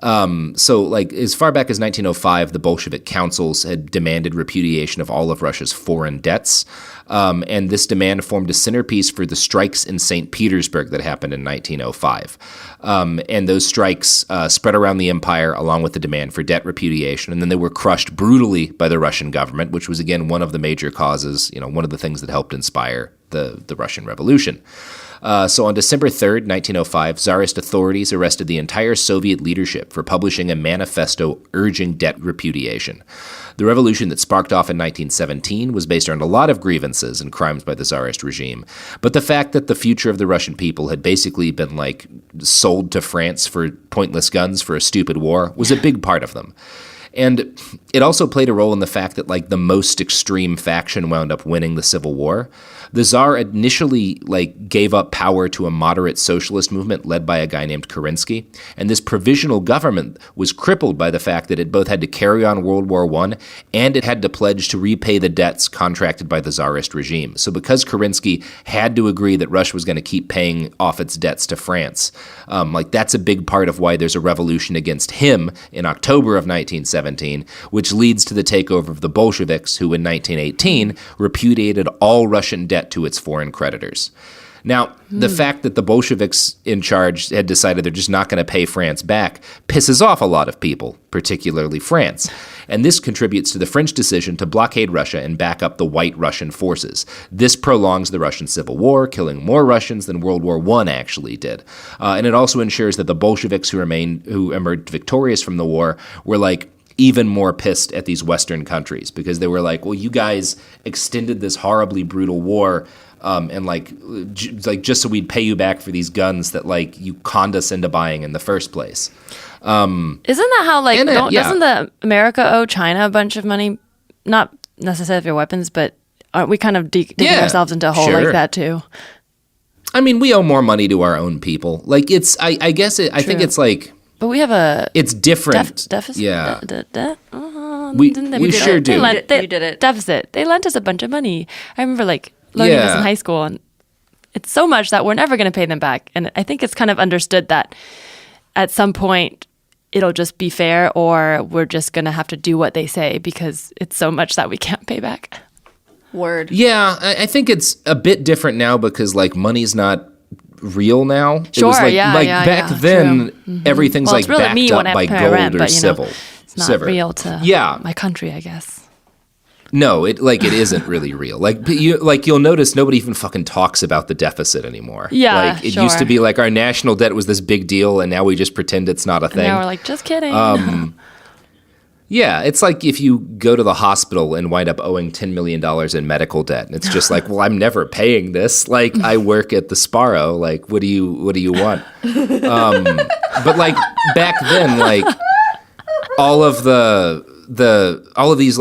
As far back as 1905, the Bolshevik councils had demanded repudiation of all of Russia's foreign debts, and this demand formed a centerpiece for the strikes in St. Petersburg that happened in 1905. And those strikes spread around the empire along with the demand for debt repudiation, and then they were crushed brutally by the Russian government, which was, again, one of the major causes, one of the things that helped inspire the Russian Revolution. So on December 3rd, 1905, Tsarist authorities arrested the entire Soviet leadership for publishing a manifesto urging debt repudiation. The revolution that sparked off in 1917 was based on a lot of grievances and crimes by the Tsarist regime, but the fact that the future of the Russian people had basically been sold to France for pointless guns for a stupid war was a big part of them. And it also played a role in the fact that the most extreme faction wound up winning the Civil War. The Tsar initially gave up power to a moderate socialist movement led by a guy named Kerensky, and this provisional government was crippled by the fact that it both had to carry on World War I and it had to pledge to repay the debts contracted by the Tsarist regime. So because Kerensky had to agree that Russia was going to keep paying off its debts to France, that's a big part of why there's a revolution against him in October of 1917, which leads to the takeover of the Bolsheviks, who in 1918 repudiated all Russian debt to its foreign creditors. Now, the fact that the Bolsheviks in charge had decided they're just not going to pay France back pisses off a lot of people, particularly France. And this contributes to the French decision to blockade Russia and back up the White Russian forces. This prolongs the Russian Civil War, killing more Russians than World War I actually did. And it also ensures that the Bolsheviks who emerged victorious from the war were even more pissed at these Western countries, because they were well, you guys extended this horribly brutal war, and just so we'd pay you back for these guns that you conned us into buying in the first place. Isn't that how doesn't the America owe China a bunch of money? Not necessarily for weapons, but aren't we kind of digging ourselves into a hole like that too? I mean, we owe more money to our own people. It's I guess it. I think it's But we have it's different. Deficit. Yeah. We sure do. You did it. Deficit. They lent us a bunch of money. I remember learning this in high school, and it's so much that we're never going to pay them back. And I think it's kind of understood that at some point it'll just be fair, or we're just going to have to do what they say because it's so much that we can't pay back. Word. Yeah, I think it's a bit different now because money's not real now. Sure, it was back then, everything's it's really backed up by gold rent, or but, civil. It's not real to my country, I guess. No, it isn't really real. You'll notice nobody even fucking talks about the deficit anymore. Yeah, it used to be our national debt was this big deal, and now we just pretend it's not a thing. And now we're just kidding. Yeah, it's like if you go to the hospital and wind up owing $10 million in medical debt, and it's just well, I'm never paying this. I work at the Sparrow. What do you want? But back then, all of these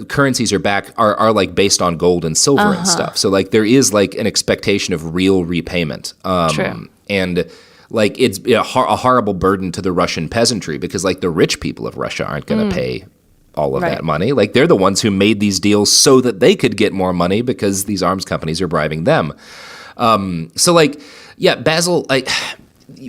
currencies are based on gold and silver and stuff. So there is an expectation of real repayment. True. And it's a horrible burden to the Russian peasantry because the rich people of Russia aren't going to pay all of that money. They're the ones who made these deals so that they could get more money because these arms companies are bribing them. Basil,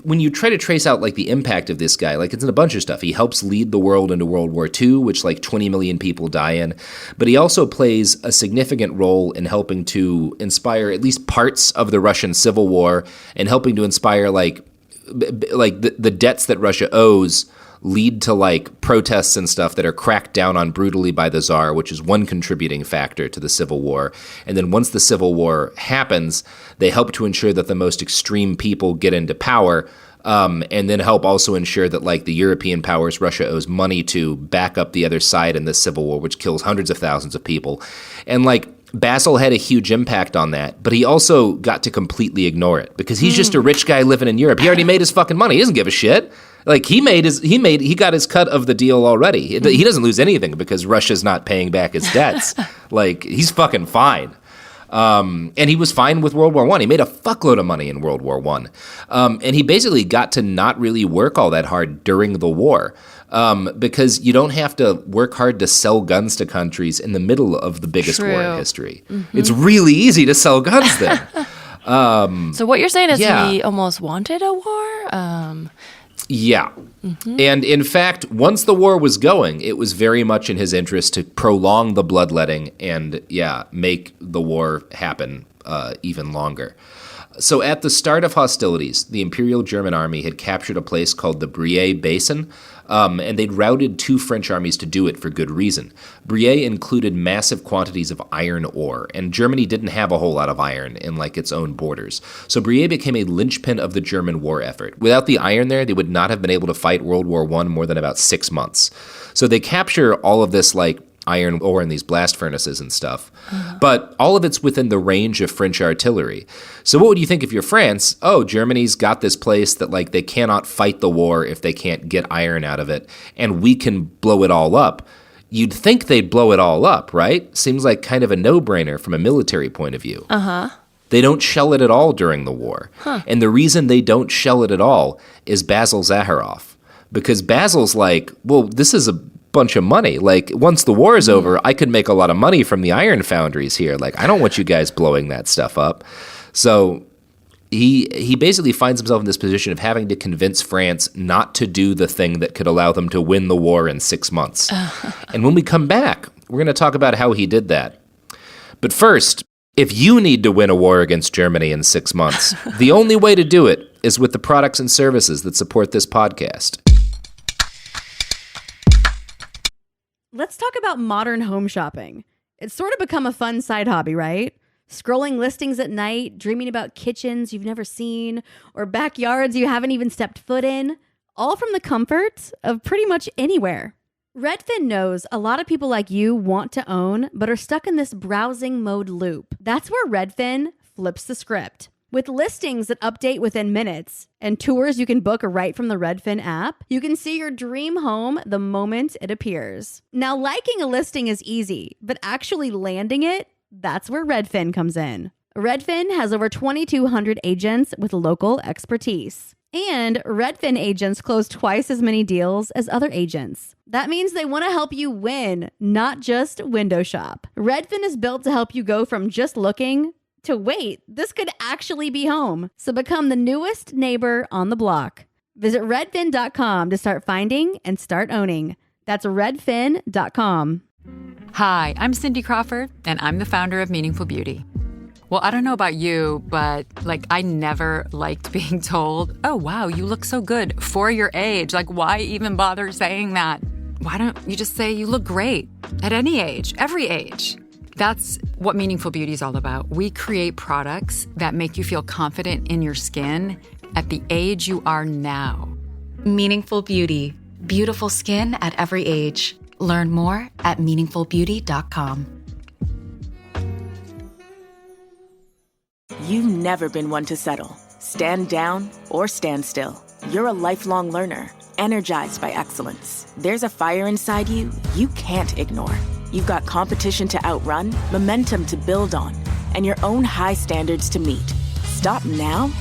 when you try to trace out the impact of this guy, it's in a bunch of stuff. He helps lead the world into World War II, which 20 million people die in. But he also plays a significant role in helping to inspire at least parts of the Russian Civil War and helping to inspire the debts that Russia owes lead to protests and stuff that are cracked down on brutally by the Tsar, which is one contributing factor to the Civil War. And then once the Civil War happens, they help to ensure that the most extreme people get into power, and then help also ensure that the European powers Russia owes money to back up the other side in this Civil War, which kills hundreds of thousands of people. And Basil had a huge impact on that, but he also got to completely ignore it because he's just a rich guy living in Europe. He already made his fucking money. He doesn't give a shit. Like he got his cut of the deal already. He doesn't lose anything because Russia's not paying back his debts. Like he's fucking fine. And he was fine with World War I. He made a fuckload of money in World War I. And he basically got to not really work all that hard during the war. Because you don't have to work hard to sell guns to countries in the middle of the biggest war in history. Mm-hmm. It's really easy to sell guns then. So what you're saying is he almost wanted a war? Yeah. Mm-hmm. And in fact, once the war was going, it was very much in his interest to prolong the bloodletting and, make the war happen even longer. So at the start of hostilities, the Imperial German Army had captured a place called the Brie Basin, and they'd routed 2 French armies to do it for good reason. Brie included massive quantities of iron ore, and Germany didn't have a whole lot of iron in its own borders. So Brie became a linchpin of the German war effort. Without the iron there, they would not have been able to fight World War I more than about 6 months. So they capture all of this iron ore in these blast furnaces and stuff. But all of it's within the range of French artillery. So what would you think if you're France? Oh, Germany's got this place that they cannot fight the war if they can't get iron out of it, and we can blow it all up. You'd think they'd blow it all up, right? Seems like kind of a no-brainer from a military point of view. They don't shell it at all during the war. And the reason they don't shell it at all is Basil Zaharoff. Because Basil's this is a bunch of money. Once the war is over, I could make a lot of money from the iron foundries here. I don't want you guys blowing that stuff up. So he basically finds himself in this position of having to convince France not to do the thing that could allow them to win the war in 6 months. And when we come back, we're going to talk about how he did that. But first, if you need to win a war against Germany in 6 months, the only way to do it is with the products and services that support this podcast. Let's talk about modern home shopping. It's sort of become a fun side hobby, right? Scrolling listings at night, dreaming about kitchens you've never seen, or backyards you haven't even stepped foot in, all from the comfort of pretty much anywhere. Redfin knows a lot of people like you want to own, but are stuck in this browsing mode loop. That's where Redfin flips the script. With listings that update within minutes and tours you can book right from the Redfin app, you can see your dream home the moment it appears. Now, liking a listing is easy, but actually landing it, that's where Redfin comes in. Redfin has over 2,200 agents with local expertise. And Redfin agents close twice as many deals as other agents. That means they want to help you win, not just window shop. Redfin is built to help you go from just looking to wait, this could actually be home. So become the newest neighbor on the block. Visit redfin.com to start finding and start owning. That's redfin.com. Hi, I'm Cindy Crawford, and I'm the founder of Meaningful Beauty. Well, I don't know about you, but I never liked being told, oh, wow, you look so good for your age. Why even bother saying that? Why don't you just say you look great at any age, every age? That's what Meaningful Beauty is all about. We create products that make you feel confident in your skin at the age you are now. Meaningful Beauty. Beautiful skin at every age. Learn more at meaningfulbeauty.com. You've never been one to settle. Stand down or stand still. You're a lifelong learner, energized by excellence. There's a fire inside you you can't ignore. You've got competition to outrun, momentum to build on, and your own high standards to meet. Stop now?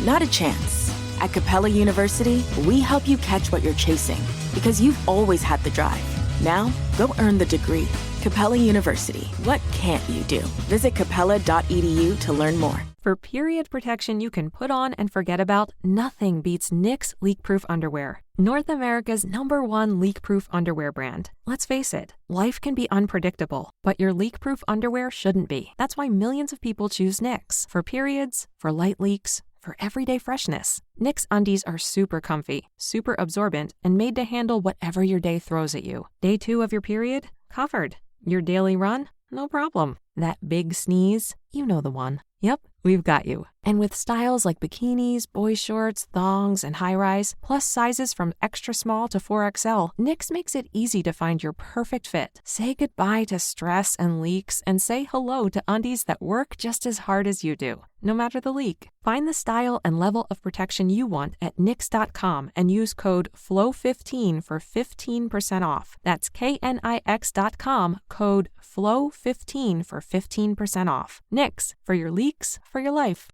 Not a chance. At Capella University, we help you catch what you're chasing because you've always had the drive. Now, go earn the degree. Capella University. What can't you do? Visit capella.edu to learn more. For period protection you can put on and forget about, nothing beats Knix leak-proof underwear. North America's #1 leak-proof underwear brand. Let's face it, life can be unpredictable, but your leak-proof underwear shouldn't be. That's why millions of people choose Knix. For periods, for light leaks, for everyday freshness. Knix undies are super comfy, super absorbent, and made to handle whatever your day throws at you. Day 2 of your period? Covered. Your daily run? No problem. That big sneeze? You know the one. Yep, we've got you. And with styles like bikinis, boy shorts, thongs, and high-rise, plus sizes from extra small to 4XL, Knix makes it easy to find your perfect fit. Say goodbye to stress and leaks and say hello to undies that work just as hard as you do, no matter the leak. Find the style and level of protection you want at Knix.com and use code FLOW15 for 15% off. That's KNIX.com, code FLOW15 for 15% off. Knix, for your leaks, for your life.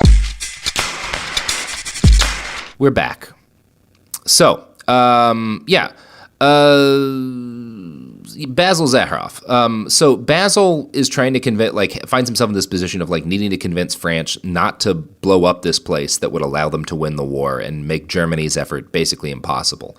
We're back. So, Basil Zaharoff. So Basil is trying to finds himself in this position of needing to convince France not to blow up this place that would allow them to win the war and make Germany's effort basically impossible.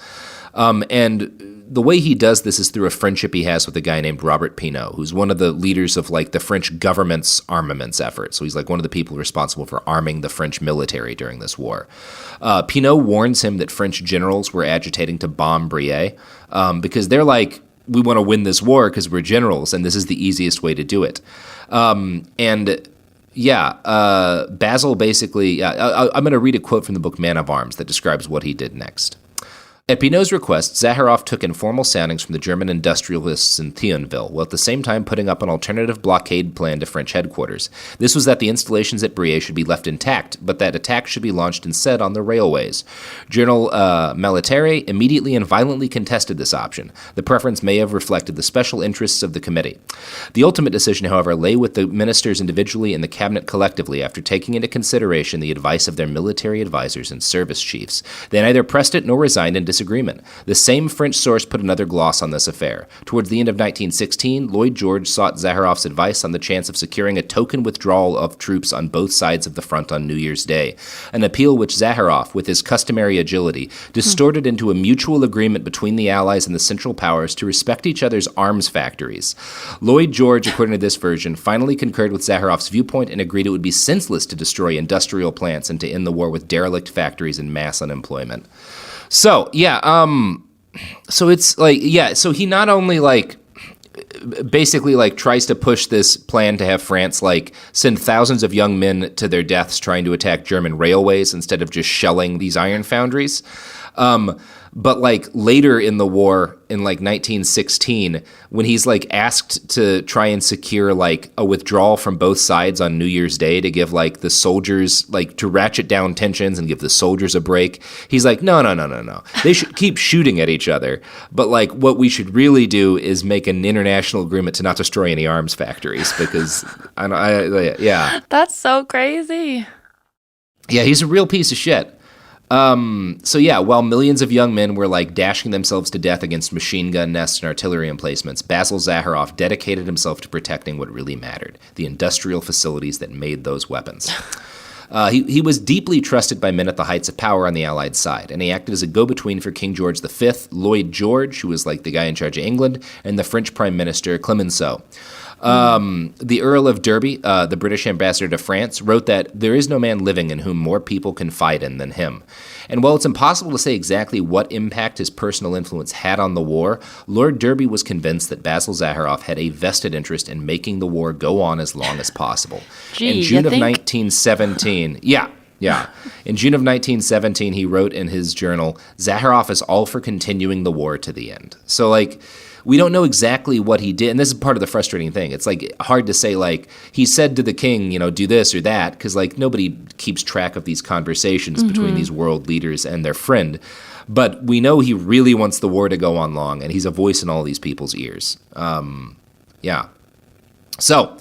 And the way he does this is through a friendship he has with a guy named Robert Pinault, who's one of the leaders of the French government's armaments effort. So he's one of the people responsible for arming the French military during this war. Pinault warns him that French generals were agitating to bomb Briey because they're we want to win this war because we're generals, and this is the easiest way to do it. Basil basically, I'm going to read a quote from the book Man of Arms that describes what he did next. At Pinault's request, Zaharoff took informal soundings from the German industrialists in Thionville, while at the same time putting up an alternative blockade plan to French headquarters. This was that the installations at Briey should be left intact, but that attacks should be launched instead on the railways. General Malataire immediately and violently contested this option. The preference may have reflected the special interests of the committee. The ultimate decision, however, lay with the ministers individually and the cabinet collectively after taking into consideration the advice of their military advisors and service chiefs. They neither pressed it nor resigned in disagreement. The same French source put another gloss on this affair. Towards the end of 1916, Lloyd George sought Zaharoff's advice on the chance of securing a token withdrawal of troops on both sides of the front on New Year's Day, an appeal which Zaharoff, with his customary agility, distorted into a mutual agreement between the Allies and the Central Powers to respect each other's arms factories. Lloyd George, according to this version, finally concurred with Zaharoff's viewpoint and agreed it would be senseless to destroy industrial plants and to end the war with derelict factories and mass unemployment. So, so it's so he not only basically tries to push this plan to have France send thousands of young men to their deaths trying to attack German railways instead of just shelling these iron foundries. But later in the war in 1916, when he's asked to try and secure a withdrawal from both sides on New Year's Day to give the soldiers to ratchet down tensions and give the soldiers a break, he's no. They should keep shooting at each other. But what we should really do is make an international agreement to not destroy any arms factories because That's so crazy. Yeah, he's a real piece of shit. While millions of young men were dashing themselves to death against machine gun nests and artillery emplacements, Basil Zaharoff dedicated himself to protecting what really mattered, the industrial facilities that made those weapons. He was deeply trusted by men at the heights of power on the Allied side, and he acted as a go-between for King George V, Lloyd George, who was the guy in charge of England, and the French Prime Minister Clemenceau. The Earl of Derby, the British ambassador to France, wrote that there is no man living in whom more people confide in than him. And while it's impossible to say exactly what impact his personal influence had on the war, Lord Derby was convinced that Basil Zaharoff had a vested interest in making the war go on as long as possible. In June of 1917, in June of 1917, he wrote in his journal, "Zaharoff is all for continuing the war to the end." So, we don't know exactly what he did, and this is part of the frustrating thing. It's hard to say he said to the king, do this or that, because nobody keeps track of these conversations between these world leaders and their friend. But we know he really wants the war to go on long, and he's a voice in all these people's ears. So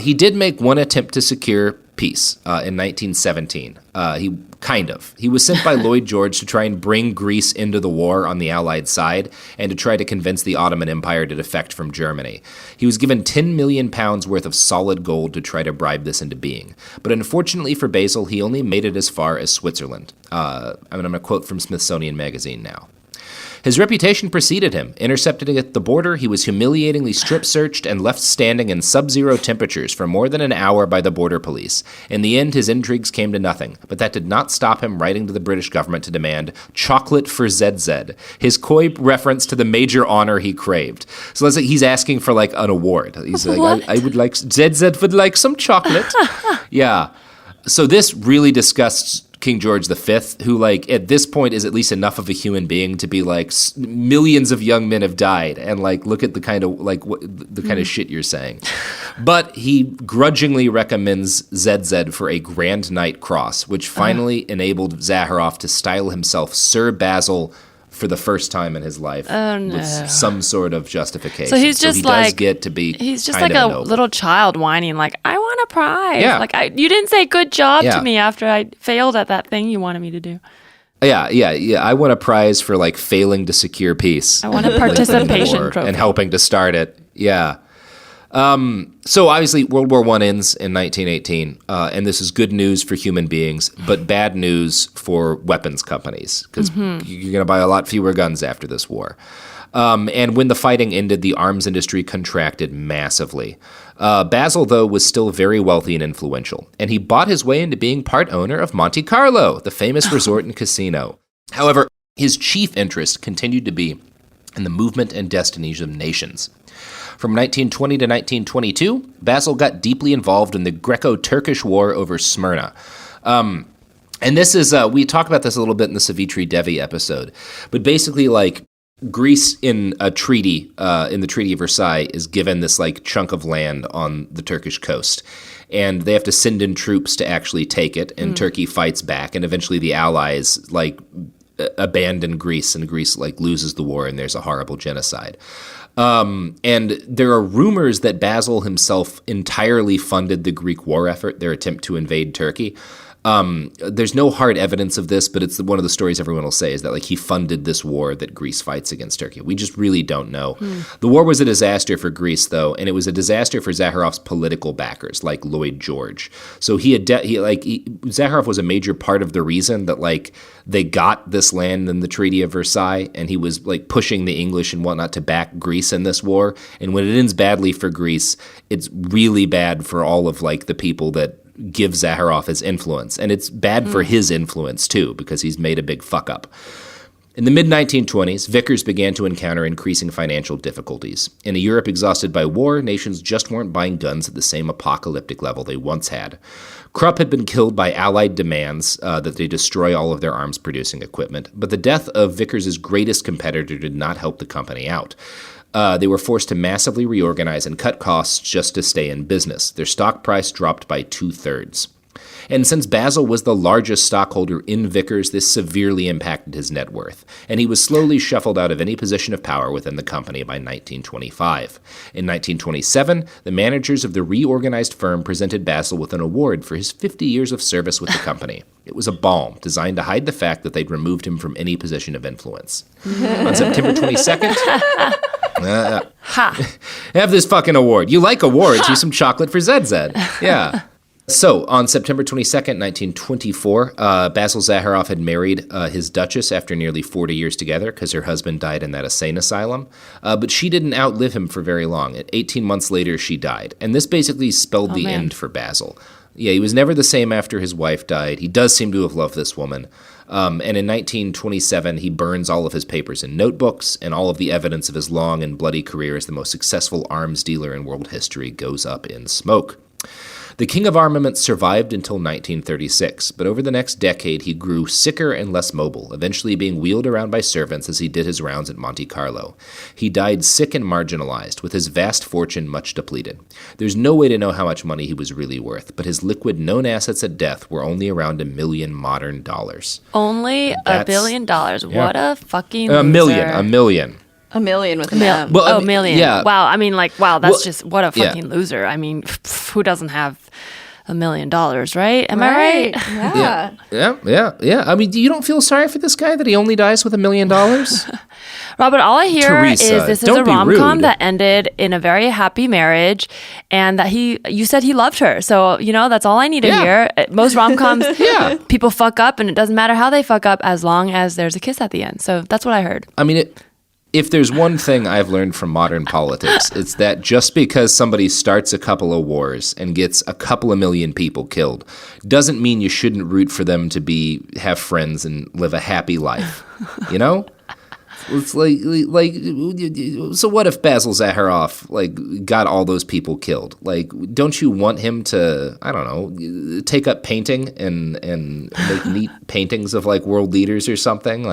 he did make one attempt to secure peace in 1917. He was sent by Lloyd George to try and bring Greece into the war on the Allied side and to try to convince the Ottoman Empire to defect from Germany. He was given £10 million worth of solid gold to try to bribe this into being. But unfortunately for Basil, he only made it as far as Switzerland. I'm going to quote from Smithsonian Magazine now. His reputation preceded him. Intercepted at the border, he was humiliatingly strip-searched and left standing in sub-zero temperatures for more than an hour by the border police. In the end, his intrigues came to nothing, but that did not stop him writing to the British government to demand chocolate for ZZ, his coy reference to the major honor he craved. So let's say he's asking for like an award. He's like, I would like, ZZ would like some chocolate. Yeah. So this really disgusts King George V, who, like, at this point is at least enough of a human being to be like, millions of young men have died, and like, look at the kind of like the kind of shit you're saying. But he grudgingly recommends ZZ for a Grand Knight Cross, which finally enabled Zaharoff to style himself Sir Basil for the first time in his life with some sort of justification. So he's just he like, does get to be he's just kind like of a noble. little child whining, like, I want a prize. Yeah. Like, you didn't say good job Yeah. to me after I failed at that thing you wanted me to do. Yeah. I won a prize for like failing to secure peace. I want a like, in the participation war trophy. and helping to start it. Yeah. So obviously World War I ends in 1918, and this is good news for human beings, but bad news for weapons companies, because you're going to buy a lot fewer guns after this war. And when the fighting ended, the arms industry contracted massively. Basil, though, was still very wealthy and influential, and he bought his way into being part owner of Monte Carlo, the famous resort and casino. However, his chief interest continued to be in the movement and destinies of nations. From 1920 to 1922, Basil got deeply involved in the Greco-Turkish War over Smyrna. And this is, we talked about this a little bit in the Savitri Devi episode, but basically, like, Greece in a treaty, in the Treaty of Versailles, is given this, like, chunk of land on the Turkish coast. And they have to send in troops to actually take it, and Turkey fights back, and eventually the Allies, like, abandon Greece, and Greece, like, loses the war, and there's a horrible genocide. And there are rumors that Basil himself entirely funded the Greek war effort, their attempt to invade Turkey. There's no hard evidence of this, but it's one of the stories everyone will say is that like he funded this war that Greece fights against Turkey. We just really don't know. The war was a disaster for Greece, though, and it was a disaster for Zaharoff's political backers, like Lloyd George. So Zaharoff was a major part of the reason that like they got this land in the Treaty of Versailles, and he was like pushing the English and whatnot to back Greece in this war. And when it ends badly for Greece, it's really bad for all of like the people that give Zaharoff his influence. And it's bad for his influence, too, because he's made a big fuck-up. In the mid-1920s, Vickers began to encounter increasing financial difficulties. In a Europe exhausted by war, nations just weren't buying guns at the same apocalyptic level they once had. Krupp had been killed by Allied demands that they destroy all of their arms-producing equipment, but the death of Vickers' greatest competitor did not help the company out. They were forced to massively reorganize and cut costs just to stay in business. Their stock price dropped by 2/3. And since Basil was the largest stockholder in Vickers, this severely impacted his net worth, and he was slowly shuffled out of any position of power within the company by 1925. In 1927, the managers of the reorganized firm presented Basil with an award for his 50 years of service with the company. It was a balm designed to hide the fact that they'd removed him from any position of influence. On September 22nd... have this fucking award. You like awards. Here's some chocolate for ZZ. Yeah. So, on September 22nd, 1924, Basil Zaharoff had married his duchess after nearly 40 years together because her husband died in that insane asylum. But she didn't outlive him for very long. 18 months later, she died. And this basically spelled the end for Basil. Yeah, he was never the same after his wife died. He does seem to have loved this woman. And in 1927, he burns all of his papers and notebooks, and all of the evidence of his long and bloody career as the most successful arms dealer in world history goes up in smoke. The King of Armaments survived until 1936, but over the next decade he grew sicker and less mobile, eventually being wheeled around by servants as he did his rounds at Monte Carlo. He died sick and marginalized, with his vast fortune much depleted. There's no way to know how much money he was really worth, but his liquid known assets at death were only around $1 million modern dollars. Only $1 billion. Yeah. What a fucking loser. $1 million. A million with an M. Well, million. Yeah. Wow. I mean, like, wow, that's Well, just, what a fucking loser. I mean, who doesn't have $1 million, right? Am I right? Yeah. I mean, you don't feel sorry for this guy that he only dies with $1 million? Robert, all I hear Teresa, is this is don't a be rom-com rude. that ended in a very happy marriage, and that you said he loved her. So, that's all I need to hear. Most rom-coms, people fuck up, and it doesn't matter how they fuck up as long as there's a kiss at the end. So that's what I heard. I mean, if there's one thing I've learned from modern politics, it's that just because somebody starts a couple of wars and gets a couple of million people killed doesn't mean you shouldn't root for them to have friends and live a happy life. It's like, so what if Basil Zaharoff got all those people killed? Don't you want him to, I don't know, take up painting and make neat paintings of world leaders or something?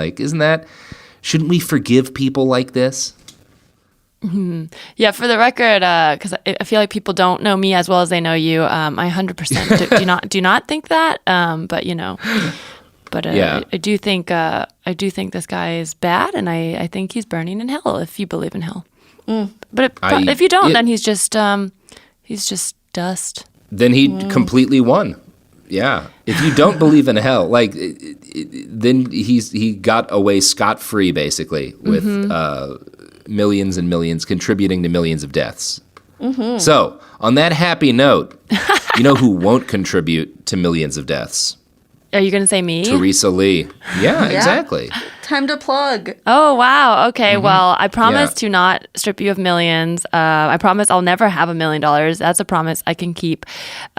Shouldn't we forgive people like this? Mm-hmm. Yeah, for the record, because I feel like people don't know me as well as they know you. I 100% do not think that. But I do think this guy is bad, and I think he's burning in hell. If you believe in hell, but if you don't, then he's just dust. Then he completely won. Yeah. If you don't believe in hell, then he got away scot-free, basically, with millions and millions, contributing to millions of deaths. Mm-hmm. So, on that happy note, you know who won't contribute to millions of deaths? Are you going to say me? Teresa Lee. Yeah, exactly. Time to plug. Oh, wow. Okay. Mm-hmm. Well, I promise to not strip you of millions. I promise I'll never have $1 million. That's a promise I can keep.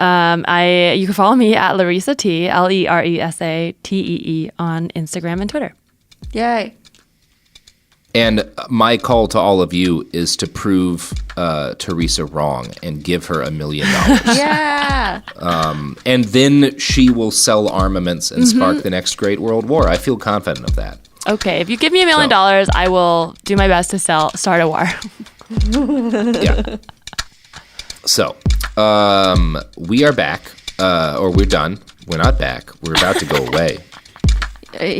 You can follow me at Larisa T, LeresaTee on Instagram and Twitter. Yay. And my call to all of you is to prove Teresa wrong and give her $1 million. Yeah. And then she will sell armaments and spark the next great world war. I feel confident of that. Okay. If you give me $1 million, I will do my best to start a war. Yeah. So, we are back, or we're done. We're not back. We're about to go away.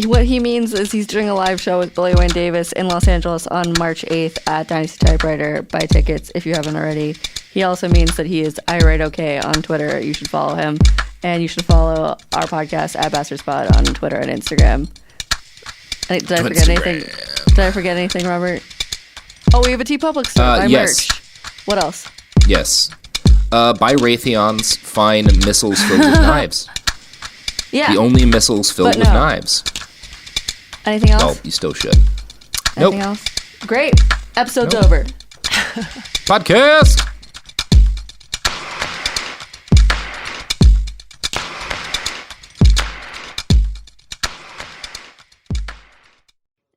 What he means is he's doing a live show with Billy Wayne Davis in Los Angeles on March 8th at Dynasty Typewriter. Buy tickets if you haven't already. He also means that he is I Write Okay on Twitter. You should follow him. And you should follow our podcast at BastardSpot on Twitter and Instagram. Did I forget anything? Did I forget anything, Robert? Oh, we have a TeePublic store. Buy merch. What else? Yes. Buy Raytheon's fine missiles filled with knives. Yeah. The only missiles filled with knives. Anything else? Well, you still should. Anything else? Great. Episode's over. Podcast.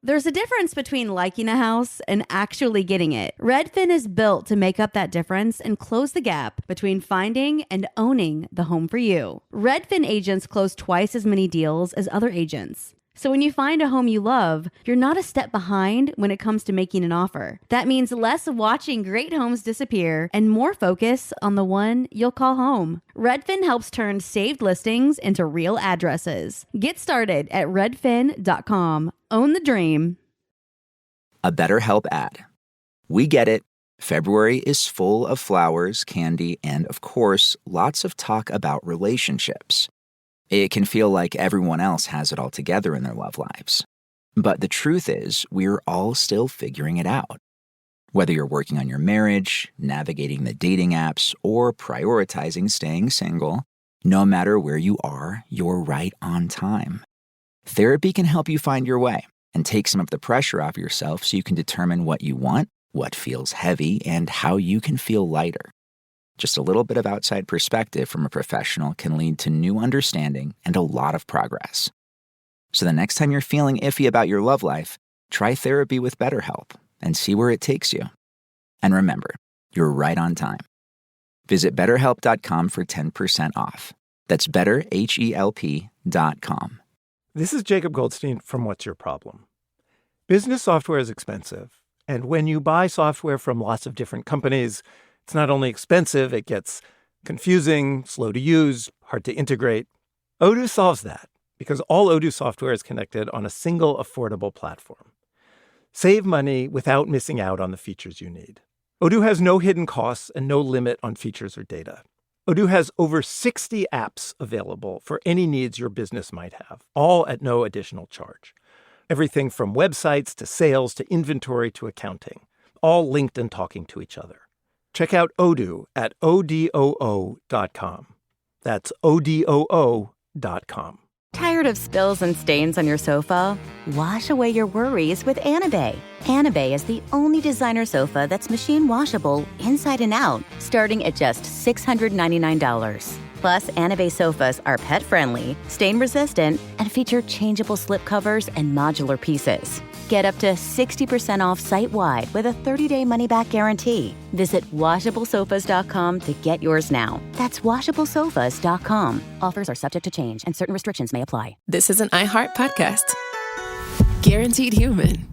There's a difference between liking a house and actually getting it. Redfin is built to make up that difference and close the gap between finding and owning the home for you. Redfin agents close twice as many deals as other agents. So when you find a home you love, you're not a step behind when it comes to making an offer. That means less watching great homes disappear and more focus on the one you'll call home. Redfin helps turn saved listings into real addresses. Get started at redfin.com. Own the dream. A BetterHelp ad. We get it. February is full of flowers, candy, and, of course, lots of talk about relationships. It can feel like everyone else has it all together in their love lives. But the truth is, we're all still figuring it out. Whether you're working on your marriage, navigating the dating apps, or prioritizing staying single, no matter where you are, you're right on time. Therapy can help you find your way and take some of the pressure off yourself so you can determine what you want, what feels heavy, and how you can feel lighter. Just a little bit of outside perspective from a professional can lead to new understanding and a lot of progress. So the next time you're feeling iffy about your love life, try therapy with BetterHelp and see where it takes you. And remember, you're right on time. Visit BetterHelp.com for 10% off. That's BetterHelp.com. This is Jacob Goldstein from What's Your Problem? Business software is expensive, and when you buy software from lots of different companies, it's not only expensive, it gets confusing, slow to use, hard to integrate. Odoo solves that because all Odoo software is connected on a single affordable platform. Save money without missing out on the features you need. Odoo has no hidden costs and no limit on features or data. Odoo has over 60 apps available for any needs your business might have, all at no additional charge. Everything from websites to sales to inventory to accounting, all linked and talking to each other. Check out Odoo at odoo.com. That's odoo.com. Tired of spills and stains on your sofa? Wash away your worries with Anabay. Anabay is the only designer sofa that's machine washable inside and out, starting at just $699. Plus, Anabay sofas are pet-friendly, stain-resistant, and feature changeable slip covers and modular pieces. Get up to 60% off site-wide with a 30-day money-back guarantee. Visit WashableSofas.com to get yours now. That's WashableSofas.com. Offers are subject to change, and certain restrictions may apply. This is an iHeart podcast. Guaranteed Human.